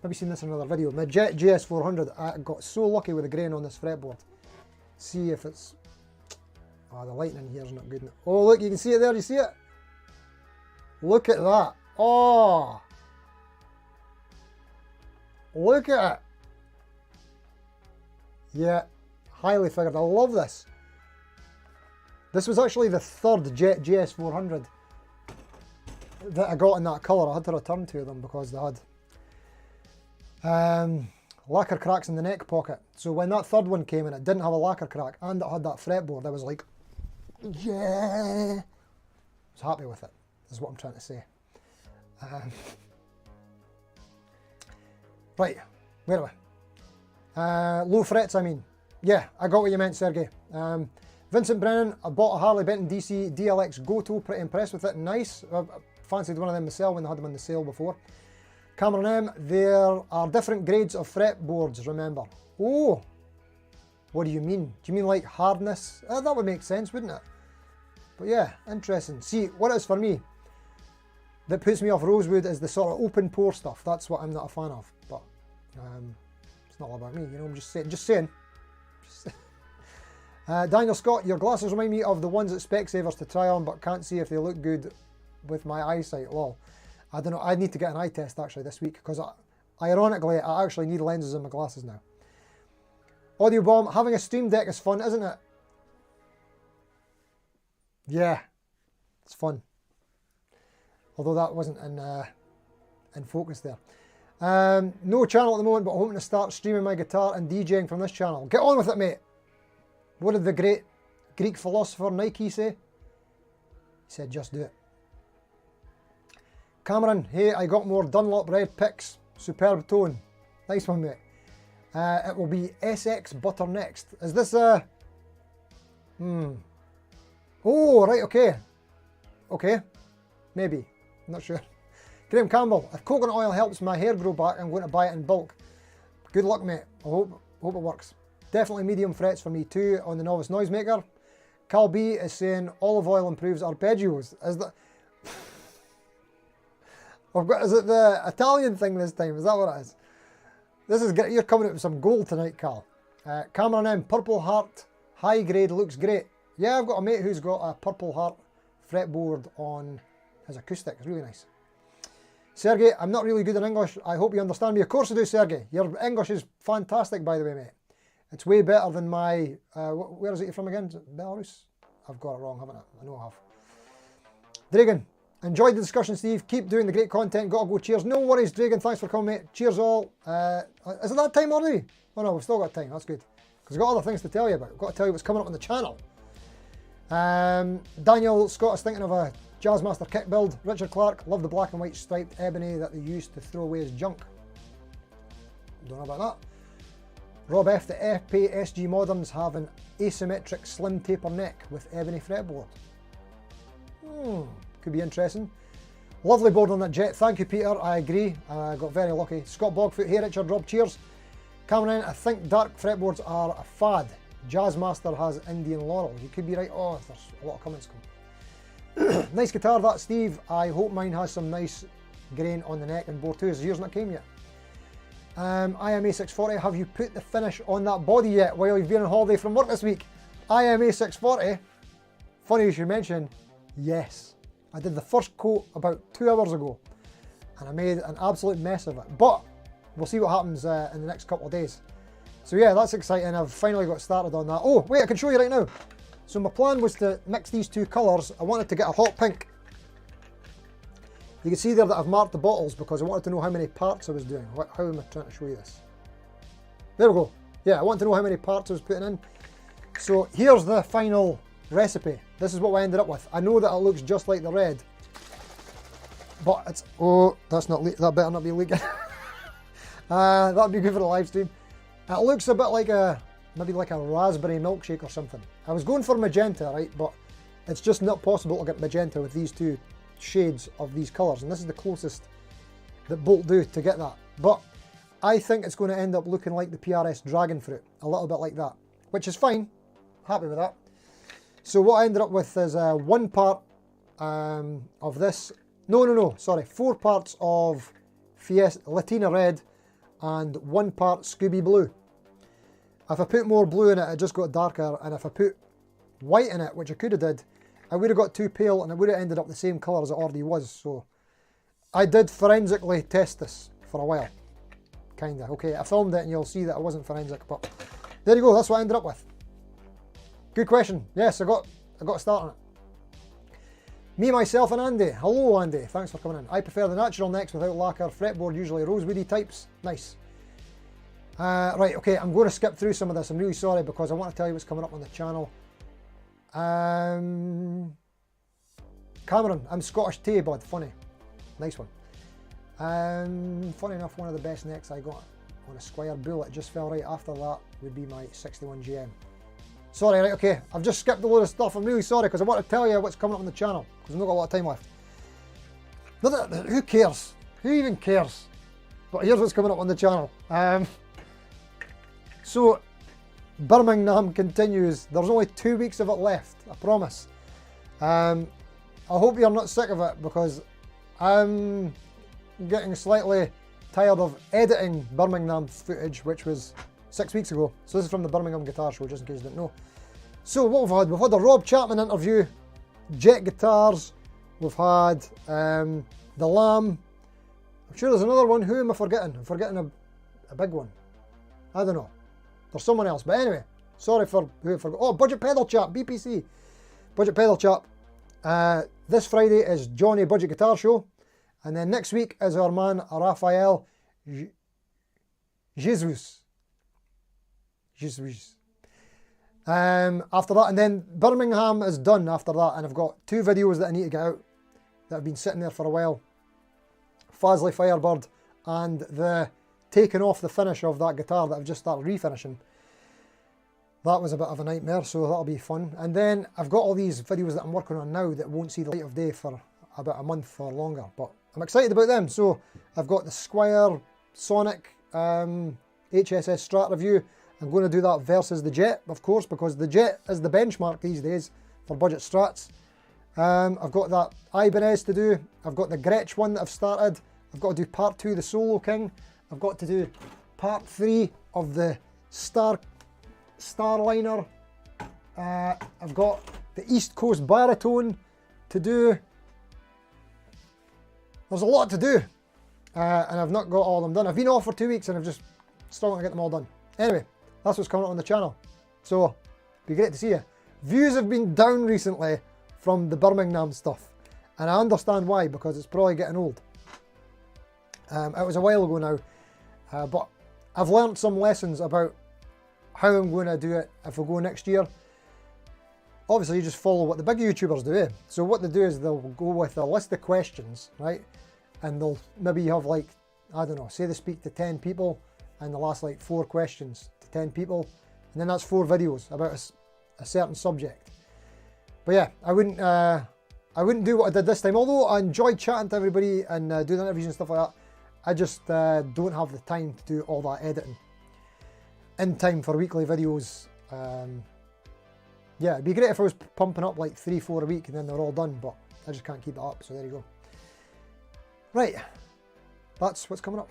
Maybe seen this in another video. My Jet GS400, I got so lucky with the grain on this fretboard. See if it's... Oh, the lighting in here is not good. Oh, look, you can see it there. You see it? Look at that. Oh! Look at it. Yeah, highly figured. I love this. This was actually the third Jet GS400 that I got in that colour. I had to return 2 of them because they had lacquer cracks in the neck pocket. So when that third one came in, it didn't have a lacquer crack and it had that fretboard. I was like, yeah! I was happy with it, is what I'm trying to say. Right, where are we? Low frets, I mean. Yeah, I got what you meant, Sergey. Vincent Brennan, I bought a Harley Benton DC DLX Goto, pretty impressed with it, nice. I fancied one of them myself when they had them on the sale before. Cameron M, there are different grades of fretboards, remember. Oh, what do you mean? Do you mean like hardness? That would make sense, wouldn't it? But yeah, interesting. See, what it is for me that puts me off Rosewood is the sort of open pore stuff. That's what I'm not a fan of. But it's not all about me, you know, I'm just saying. Daniel Scott, your glasses remind me of the ones at Specsavers to try on, but can't see if they look good with my eyesight. Well, I don't know, I need to get an eye test actually this week, because ironically, I actually need lenses in my glasses now. Audio Bomb, having a Stream Deck is fun, isn't it? Yeah, it's fun. Although that wasn't in focus there. No channel at the moment, but hoping to start streaming my guitar and DJing from this channel. Get on with it, mate. What did the great Greek philosopher Nike say? He said, just do it. Cameron, hey, I got more Dunlop red picks. Superb tone. Nice one, mate. It will be SX Butter next. Is this a... Oh, right, okay. Okay. Maybe. I'm not sure. Graham Campbell, if coconut oil helps my hair grow back, I'm going to buy it in bulk. Good luck, mate. I hope it works. Definitely medium frets for me too on the Novice Noisemaker. Cal B is saying olive oil improves arpeggios. Is that... Is it the Italian thing this time? Is that what it is? This is good. You're coming out with some gold tonight, Carl. Cameron M, Purple Heart high grade looks great. Yeah, I've got a mate who's got a Purple Heart fretboard on his acoustic. It's really nice. Sergey, I'm not really good in English. I hope you understand me. Of course I do, Sergey. Your English is fantastic, by the way, mate. It's way better than my... where is it you're from again? Is it Belarus? I've got it wrong, haven't I? I know I have. Dragon, enjoyed the discussion, Steve. Keep doing the great content. Gotta go. Cheers. No worries, Dragon. Thanks for coming, mate. Cheers all. Is it that time already? Oh no, we've still got time. That's good. Because I've got other things to tell you about. I've got to tell you what's coming up on the channel. Daniel Scott is thinking of a Jazzmaster kick build. Richard Clark, love the black and white striped ebony that they used to throw away as junk. Don't know about that. Rob F, the FP SG Moderns have an asymmetric slim taper neck with ebony fretboard. Could be interesting. Lovely board on that Jet. Thank you, Peter. I agree. I got very lucky. Scott Bogfoot, hey Richard, Rob, cheers. Cameron, I think dark fretboards are a fad. Jazzmaster has Indian Laurel. You could be right. Oh, there's a lot of comments coming. Nice guitar that, Steve. I hope mine has some nice grain on the neck and bore too. Has yours not came yet? IMA 640, have you put the finish on that body yet while you've been on holiday from work this week? IMA 640, funny you should mention, yes. I did the first coat about 2 hours ago and I made an absolute mess of it. But we'll see what happens in the next couple of days. So yeah, that's exciting. I've finally got started on that. Oh, wait, I can show you right now. So my plan was to mix these two colours. I wanted to get a hot pink. You can see there that I've marked the bottles because I wanted to know how many parts I was doing. How am I trying to show you this? There we go. Yeah, I want to know how many parts I was putting in. So here's the final recipe. This is what I ended up with. I know that it looks just like the red, but it's... Oh, that's not that better not be leaking. That'd be good for the live stream. It looks a bit like maybe like a raspberry milkshake or something. I was going for magenta, right? But it's just not possible to get magenta with these two shades of these colours, and this is the closest that Bolt do to get that. But I think it's going to end up looking like the PRS Dragon Fruit, a little bit like that, which is fine. Happy with that. So what I ended up with is 1 part of this. No, sorry, 4 parts of Fiesta Latina Red and 1 part Scooby Blue. If I put more blue in it, it just got darker, and if I put white in it, which I could have did, I would have got too pale and it would have ended up the same colour as it already was. So I did forensically test this for a while. Kinda. Okay, I filmed it and you'll see that it wasn't forensic, but there you go, that's what I ended up with. Good question. Yes, I got a start on it. Me, myself and Andy. Hello Andy, thanks for coming in. I prefer the natural necks without lacquer. Fretboard usually rosewoody types. Nice. Right, okay, I'm going to skip through some of this. I'm really sorry because I want to tell you what's coming up on the channel. Cameron, I'm Scottish tea, bud. Funny. Nice one. Funny enough, one of the best necks I got on a Squire Bull, it just fell right after that, would be my 61 GM. Sorry, right, okay. I've just skipped a load of stuff. I'm really sorry because I want to tell you what's coming up on the channel because I've not got a lot of time left. Who cares? Who even cares? But here's what's coming up on the channel. So, Birmingham continues. There's only 2 weeks of it left, I promise. I hope you're not sick of it because I'm getting slightly tired of editing Birmingham footage, which was 6 weeks ago. So this is from the Birmingham Guitar Show, just in case you didn't know. So what we've had? We've had the Rob Chapman interview, Jet Guitars, we've had the Lamb. I'm sure there's another one. Who am I forgetting? I'm forgetting a big one. I don't know. There's someone else, but anyway, sorry for who I forgot. Oh, Budget Pedal Chap, BPC. Budget Pedal Chap This Friday is Johnny Budget Guitar Show, and then next week is our man Raphael Jesus. After that, and then Birmingham is done after that, and I've got 2 videos that I need to get out that have been sitting there for a while. Fazley Firebird and the taking off the finish of that guitar that I've just started refinishing. That was a bit of a nightmare, so that'll be fun. And then I've got all these videos that I'm working on now that won't see the light of day for about a month or longer, but I'm excited about them. So I've got the Squire Sonic HSS Strat review. I'm going to do that versus the Jet, of course, because the Jet is the benchmark these days for budget Strats. I've got that Ibanez to do. I've got the Gretsch one that I've started. I've got to do part 2, the Solo King. I've got to do part 3 of the Starliner. I've got the East Coast Baritone to do. There's a lot to do, and I've not got all of them done. I've been off for 2 weeks and I've just struggling to get them all done. Anyway, that's what's coming up on the channel. So, be great to see you. Views have been down recently from the Birmingham stuff, and I understand why, because it's probably getting old. It was a while ago now, but I've learned some lessons about how I'm going to do it if we go next year. Obviously, you just follow what the big YouTubers do, eh? So what they do is they'll go with a list of questions, right? And they'll maybe have like, I don't know, say they speak to 10 people and they'll ask like 4 questions to 10 people, and then that's 4 videos about a certain subject. But yeah, I wouldn't do what I did this time, although I enjoyed chatting to everybody and doing interviews and stuff like that. I just don't have the time to do all that editing in time for weekly videos. Yeah, it'd be great if I was pumping up like 3-4 a week and then they're all done, but I just can't keep it up, so there you go. Right, that's what's coming up.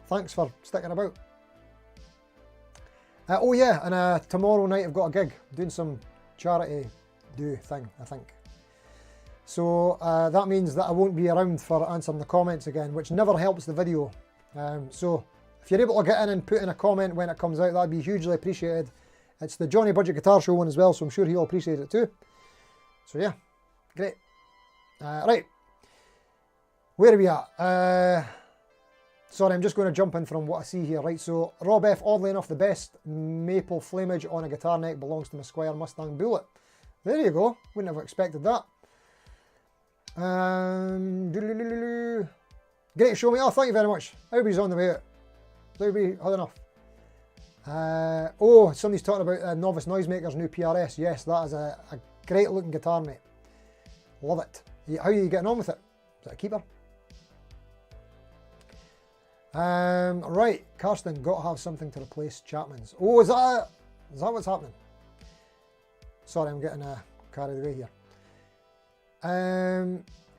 Thanks for sticking about. Oh yeah, and tomorrow night I've got a gig, doing some charity thing, I think. So that means that I won't be around for answering the comments again, which never helps the video. So if you're able to get in and put in a comment when it comes out, that'd be hugely appreciated. It's the Johnny Budget Guitar Show one as well, so I'm sure he'll appreciate it too. So yeah, great. Right, where are we at? Sorry, I'm just going to jump in from what I see here. Right, so Rob F, oddly enough, the best maple flamage on a guitar neck belongs to my Squire Mustang Bullet. There you go, wouldn't have expected that. Great to show me. Oh, thank you very much. Everybody's on the way out. Everybody had enough. Oh, somebody's talking about Novice Noisemaker's new PRS. Yes, that is a great looking guitar, mate. Love it. How are you getting on with it? Is it a keeper? Right, Karsten, got to have something to replace Chapman's. Oh, is that what's happening? Sorry, I'm getting carried away here.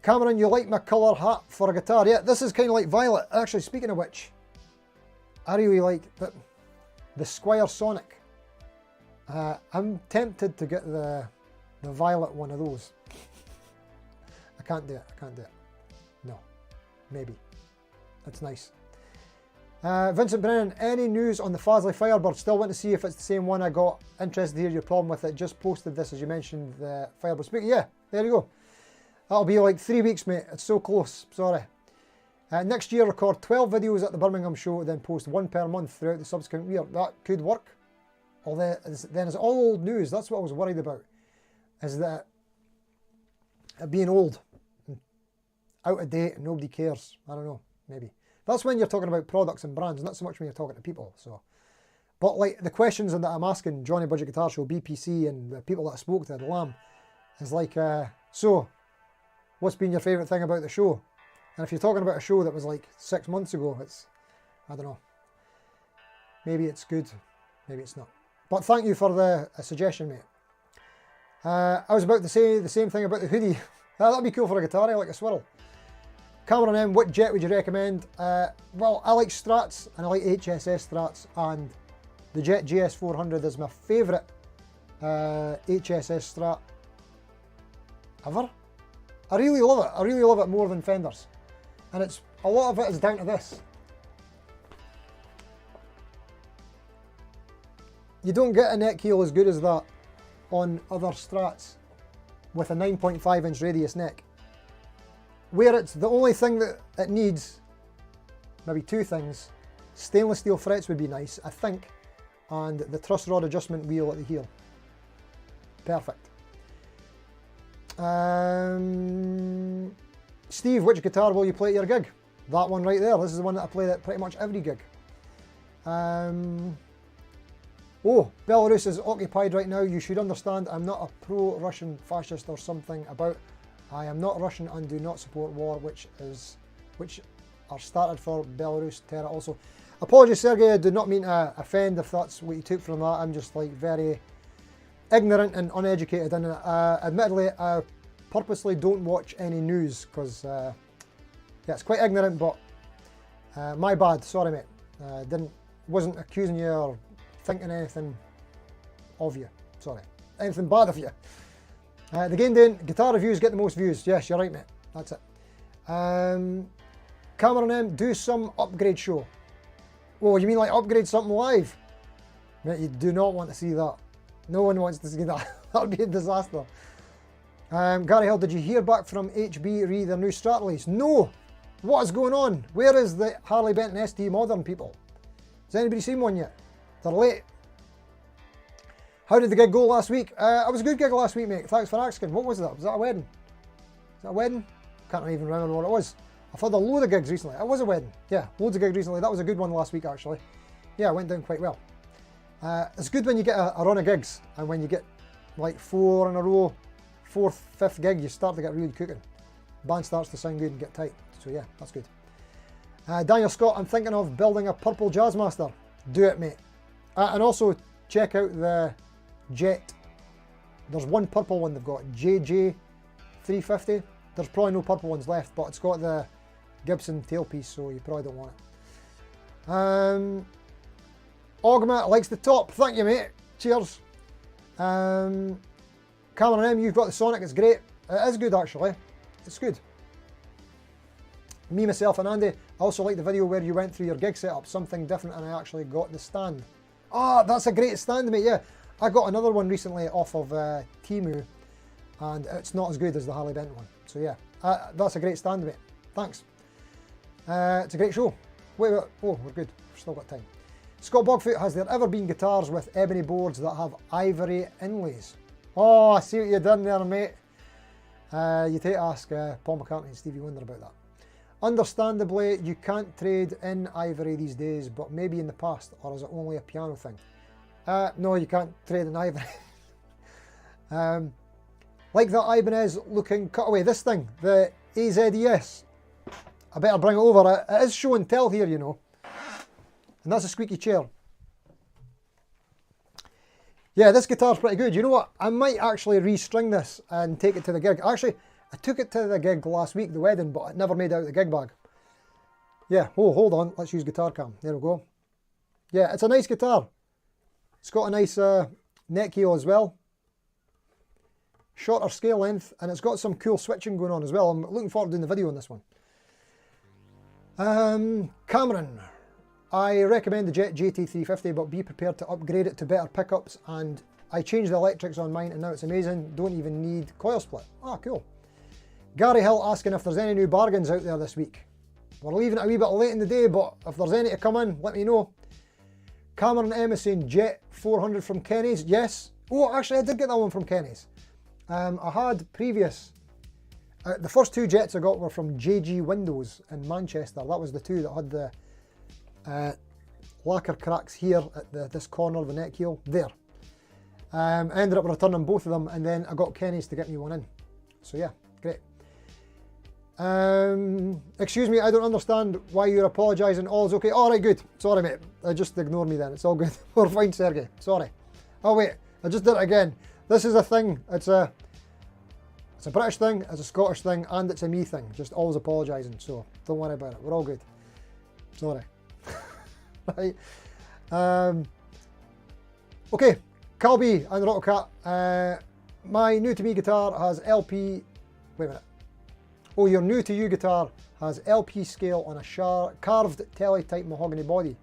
Cameron, you like my colour hat for a guitar? Yeah, this is kind of like violet. Actually, speaking of which, I really like the Squire Sonic. I'm tempted to get the violet one of those. I can't do it. No, maybe. That's nice. Vincent Brennan, any news on the Fazley Firebird? Still want to see if it's the same one I got. Interested to hear your problem with it. Just posted this as you mentioned the Firebird. Yeah, there you go. That'll be like 3 weeks, mate. It's so close. Sorry. Next year, record 12 videos at the Birmingham show, then post 1 per month throughout the subsequent year. That could work. Although then it's all old news. That's what I was worried about. Is that it being old, and out of date, and nobody cares. I don't know. Maybe. That's when you're talking about products and brands, not so much when you're talking to people. So, but like the questions that I'm asking Johnny Budget Guitar Show, BPC, and the people that I spoke to, the Lamb, is like, so, what's been your favourite thing about the show? And if you're talking about a show that was like 6 months ago, it's, I don't know. Maybe it's good, maybe it's not. But thank you for the suggestion, mate. I was about to say the same thing about the hoodie. That'd be cool for a guitar, like a swirl. Cameron M, what jet would you recommend? Well, I like Strats and I like HSS Strats, and the Jet GS400 is my favourite HSS Strat ever. I really love it. I really love it more than Fenders. And it's a lot of it is down to this. You don't get a neck heel as good as that on other Strats with a 9.5 inch radius neck. Where it's the only thing that it needs, maybe two things, stainless steel frets would be nice, I think, and the truss rod adjustment wheel at the heel. Perfect. Steve, which guitar will you play at your gig? That one right there. This is the one that I play at pretty much every gig. Oh, Belarus is occupied right now. You should understand I'm not a pro-Russian fascist or something about. I am not Russian and do not support war, which are started for Belarus terror also. Apologies, Sergey, I did not mean to offend if that's what you took from that. I'm just like very ignorant and uneducated, and admittedly I purposely don't watch any news because yeah, it's quite ignorant, but my bad, sorry mate. Wasn't accusing you or thinking anything of you, sorry, anything bad of you. The game doing guitar reviews get the most views. Yes, you're right mate, that's it. Cameron M, do some upgrade show. Oh, you mean like upgrade something live? Mate, you do not want to see that. No one wants to see that. That would be a disaster. Gary Hill, did you hear back from HB re their new Strat release? No! What is going on? Where is the Harley Benton ST Modern people? Has anybody seen one yet? They're late. How did the gig go last week? It was a good gig last week, mate. Thanks for asking. What was that? Was that a wedding? Was that a wedding? Can't even remember what it was. I've had a load of gigs recently. It was a wedding. Yeah, loads of gigs recently. That was a good one last week, actually. Yeah, it went down quite well. It's good when you get a run of gigs, and when you get like 4 in a row, 4th, 5th gig, you start to get really cooking. Band starts to sound good and get tight. So yeah, that's good. Daniel Scott, I'm thinking of building a purple Jazzmaster. Do it, mate. And also check out the Jet. There's one purple one they've got, JJ350. There's probably no purple ones left, but it's got the Gibson tailpiece, so you probably don't want it. Ogma likes the top. Thank you, mate. Cheers. Cameron M, you've got the Sonic. It's great. It is good, actually. It's good. Me, myself, and Andy. I also like the video where you went through your gig setup. Something different, and I actually got the stand. Ah, that's a great stand, mate. Yeah, I got another one recently off of Temu, and it's not as good as the Harley Benton one. So yeah, that's a great stand, mate. Thanks. It's a great show. Wait. Oh, we're good. We've still got time. Scott Bogfoot, has there ever been guitars with ebony boards that have ivory inlays? Oh, I see what you've done there, mate. You take to ask Paul McCartney and Stevie Wonder about that. Understandably, you can't trade in ivory these days, but maybe in the past, or is it only a piano thing? No, you can't trade in ivory. Like that Ibanez looking cutaway, this thing, the AZES. I better bring it over. It is show and tell here, you know. And that's a squeaky chair. Yeah, this guitar's pretty good. You know what? I might actually restring this and take it to the gig. Actually, I took it to the gig last week, the wedding, but it never made out of the gig bag. Yeah, oh, hold on. Let's use guitar cam. There we go. Yeah, it's a nice guitar. It's got a nice neck heel as well. Shorter scale length, and it's got some cool switching going on as well. I'm looking forward to doing the video on this one. Cameron, I recommend the Jet JT350, but be prepared to upgrade it to better pickups, and I changed the electrics on mine and now it's amazing. Don't even need coil split. Ah, cool. Gary Hill asking if there's any new bargains out there this week. We're leaving it a wee bit late in the day, but if there's any to come in, let me know. Cameron M is saying Jet 400 from Kenny's. Yes. Oh, actually I did get that one from Kenny's. I had previous, the first two Jets I got were from JG Windows in Manchester. That was the two that had the lacquer cracks here at this corner of the neck heel. There. I ended up returning both of them, and then I got Kenny's to get me one in. So yeah, great. Excuse me, I don't understand why you're apologising. All's okay. All right, good. Sorry, mate. Just ignore me then. It's all good. We're fine, Sergey. Sorry. Oh wait, I just did it again. This is a thing. It's a British thing, it's a Scottish thing, and it's a me thing. Just always apologising. So don't worry about it. We're all good. Sorry. Right. Okay. Calby and Rotocat. My new to me guitar has LP. Wait a minute. Oh, your new to you guitar has LP scale on a carved telly type mahogany body.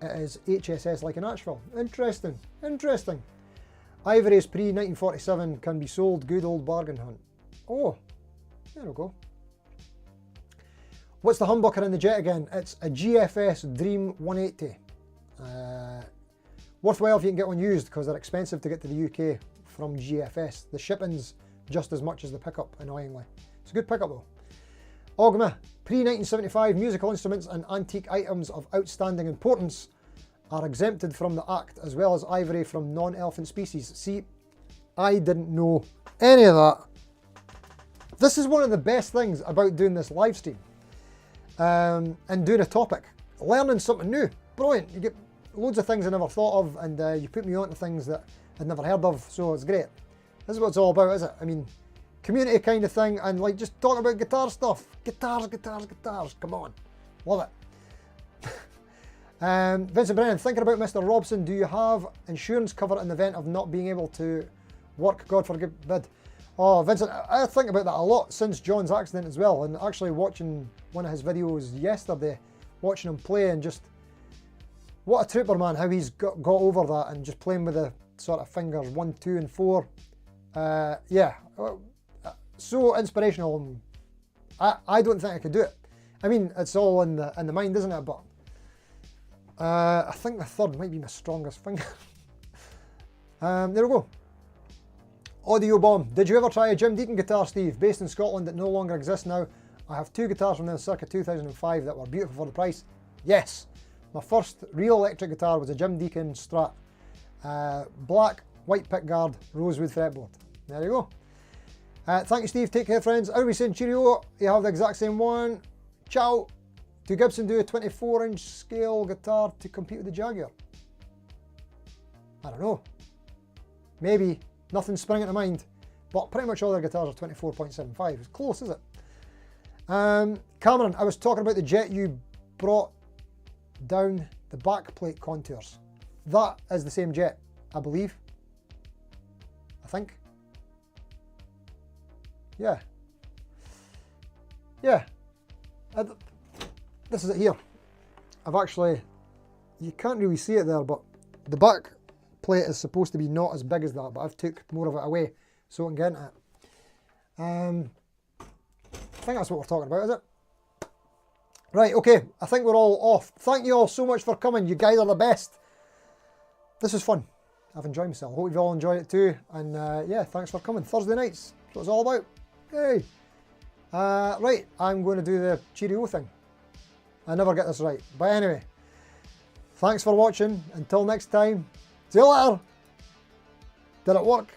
It is HSS like an Asheville. Interesting. Interesting. Ivory's pre-1947 can be sold. Good old bargain hunt. Oh, there we go. What's the humbucker in the Jet again? It's a GFS Dream 180. Worthwhile if you can get one used, because they're expensive to get to the UK from GFS. The shipping's just as much as the pickup, annoyingly. It's a good pickup though. Ogma, pre-1975 musical instruments and antique items of outstanding importance are exempted from the Act, as well as ivory from non-elephant species. See, I didn't know any of that. This is one of the best things about doing this live stream and doing a topic. Learning something new. Brilliant. You get loads of things I never thought of, and you put me onto things that I'd never heard of, so it's great. This is what it's all about, is it? I mean, community kind of thing, and like just talking about guitar stuff. Guitars, guitars, guitars. Come on. Love it. Vincent Brennan, thinking about Mr. Robson, do you have insurance cover in the event of not being able to work? God forbid. Oh, Vincent, I think about that a lot since John's accident as well, and actually watching one of his videos yesterday, watching him play, and just what a trooper, man, how he's got over that and just playing with the sort of fingers 1, 2 and 4. Yeah, so inspirational. I don't think I could do it. I mean, it's all in the mind, isn't it? But I think the third might be my strongest finger. There we go. Audio Bomb. Did you ever try a Jim Deacon guitar, Steve? Based in Scotland that no longer exists now. I have 2 guitars from them circa 2005 that were beautiful for the price. Yes. My first real electric guitar was a Jim Deacon Strat. Black, white pickguard, Rosewood fretboard. There you go. Thank you, Steve. Take care, friends. Are we saying cheerio? You have the exact same one. Ciao. Do Gibson do a 24-inch scale guitar to compete with the Jaguar? I don't know. Maybe. Nothing's springing to mind. But pretty much all their guitars are 24.75. It's close, is it? Cameron, I was talking about the Jet you brought down the back plate contours. That is the same Jet, I believe. I think. Yeah. Yeah. This is it here. I've actually, you can't really see it there, but the back plate is supposed to be not as big as that, but I've took more of it away so I can get into it. I think that's what we're talking about, is it? Right, okay, I think we're all off. Thank you all so much for coming. You guys are the best. This is fun. I've enjoyed myself. Hope you've all enjoyed it too. And yeah, thanks for coming. Thursday nights, that's what it's all about. Hey. Right, I'm going to do the cheerio thing. I never get this right. But anyway, thanks for watching. Until next time, see you later. Did it work?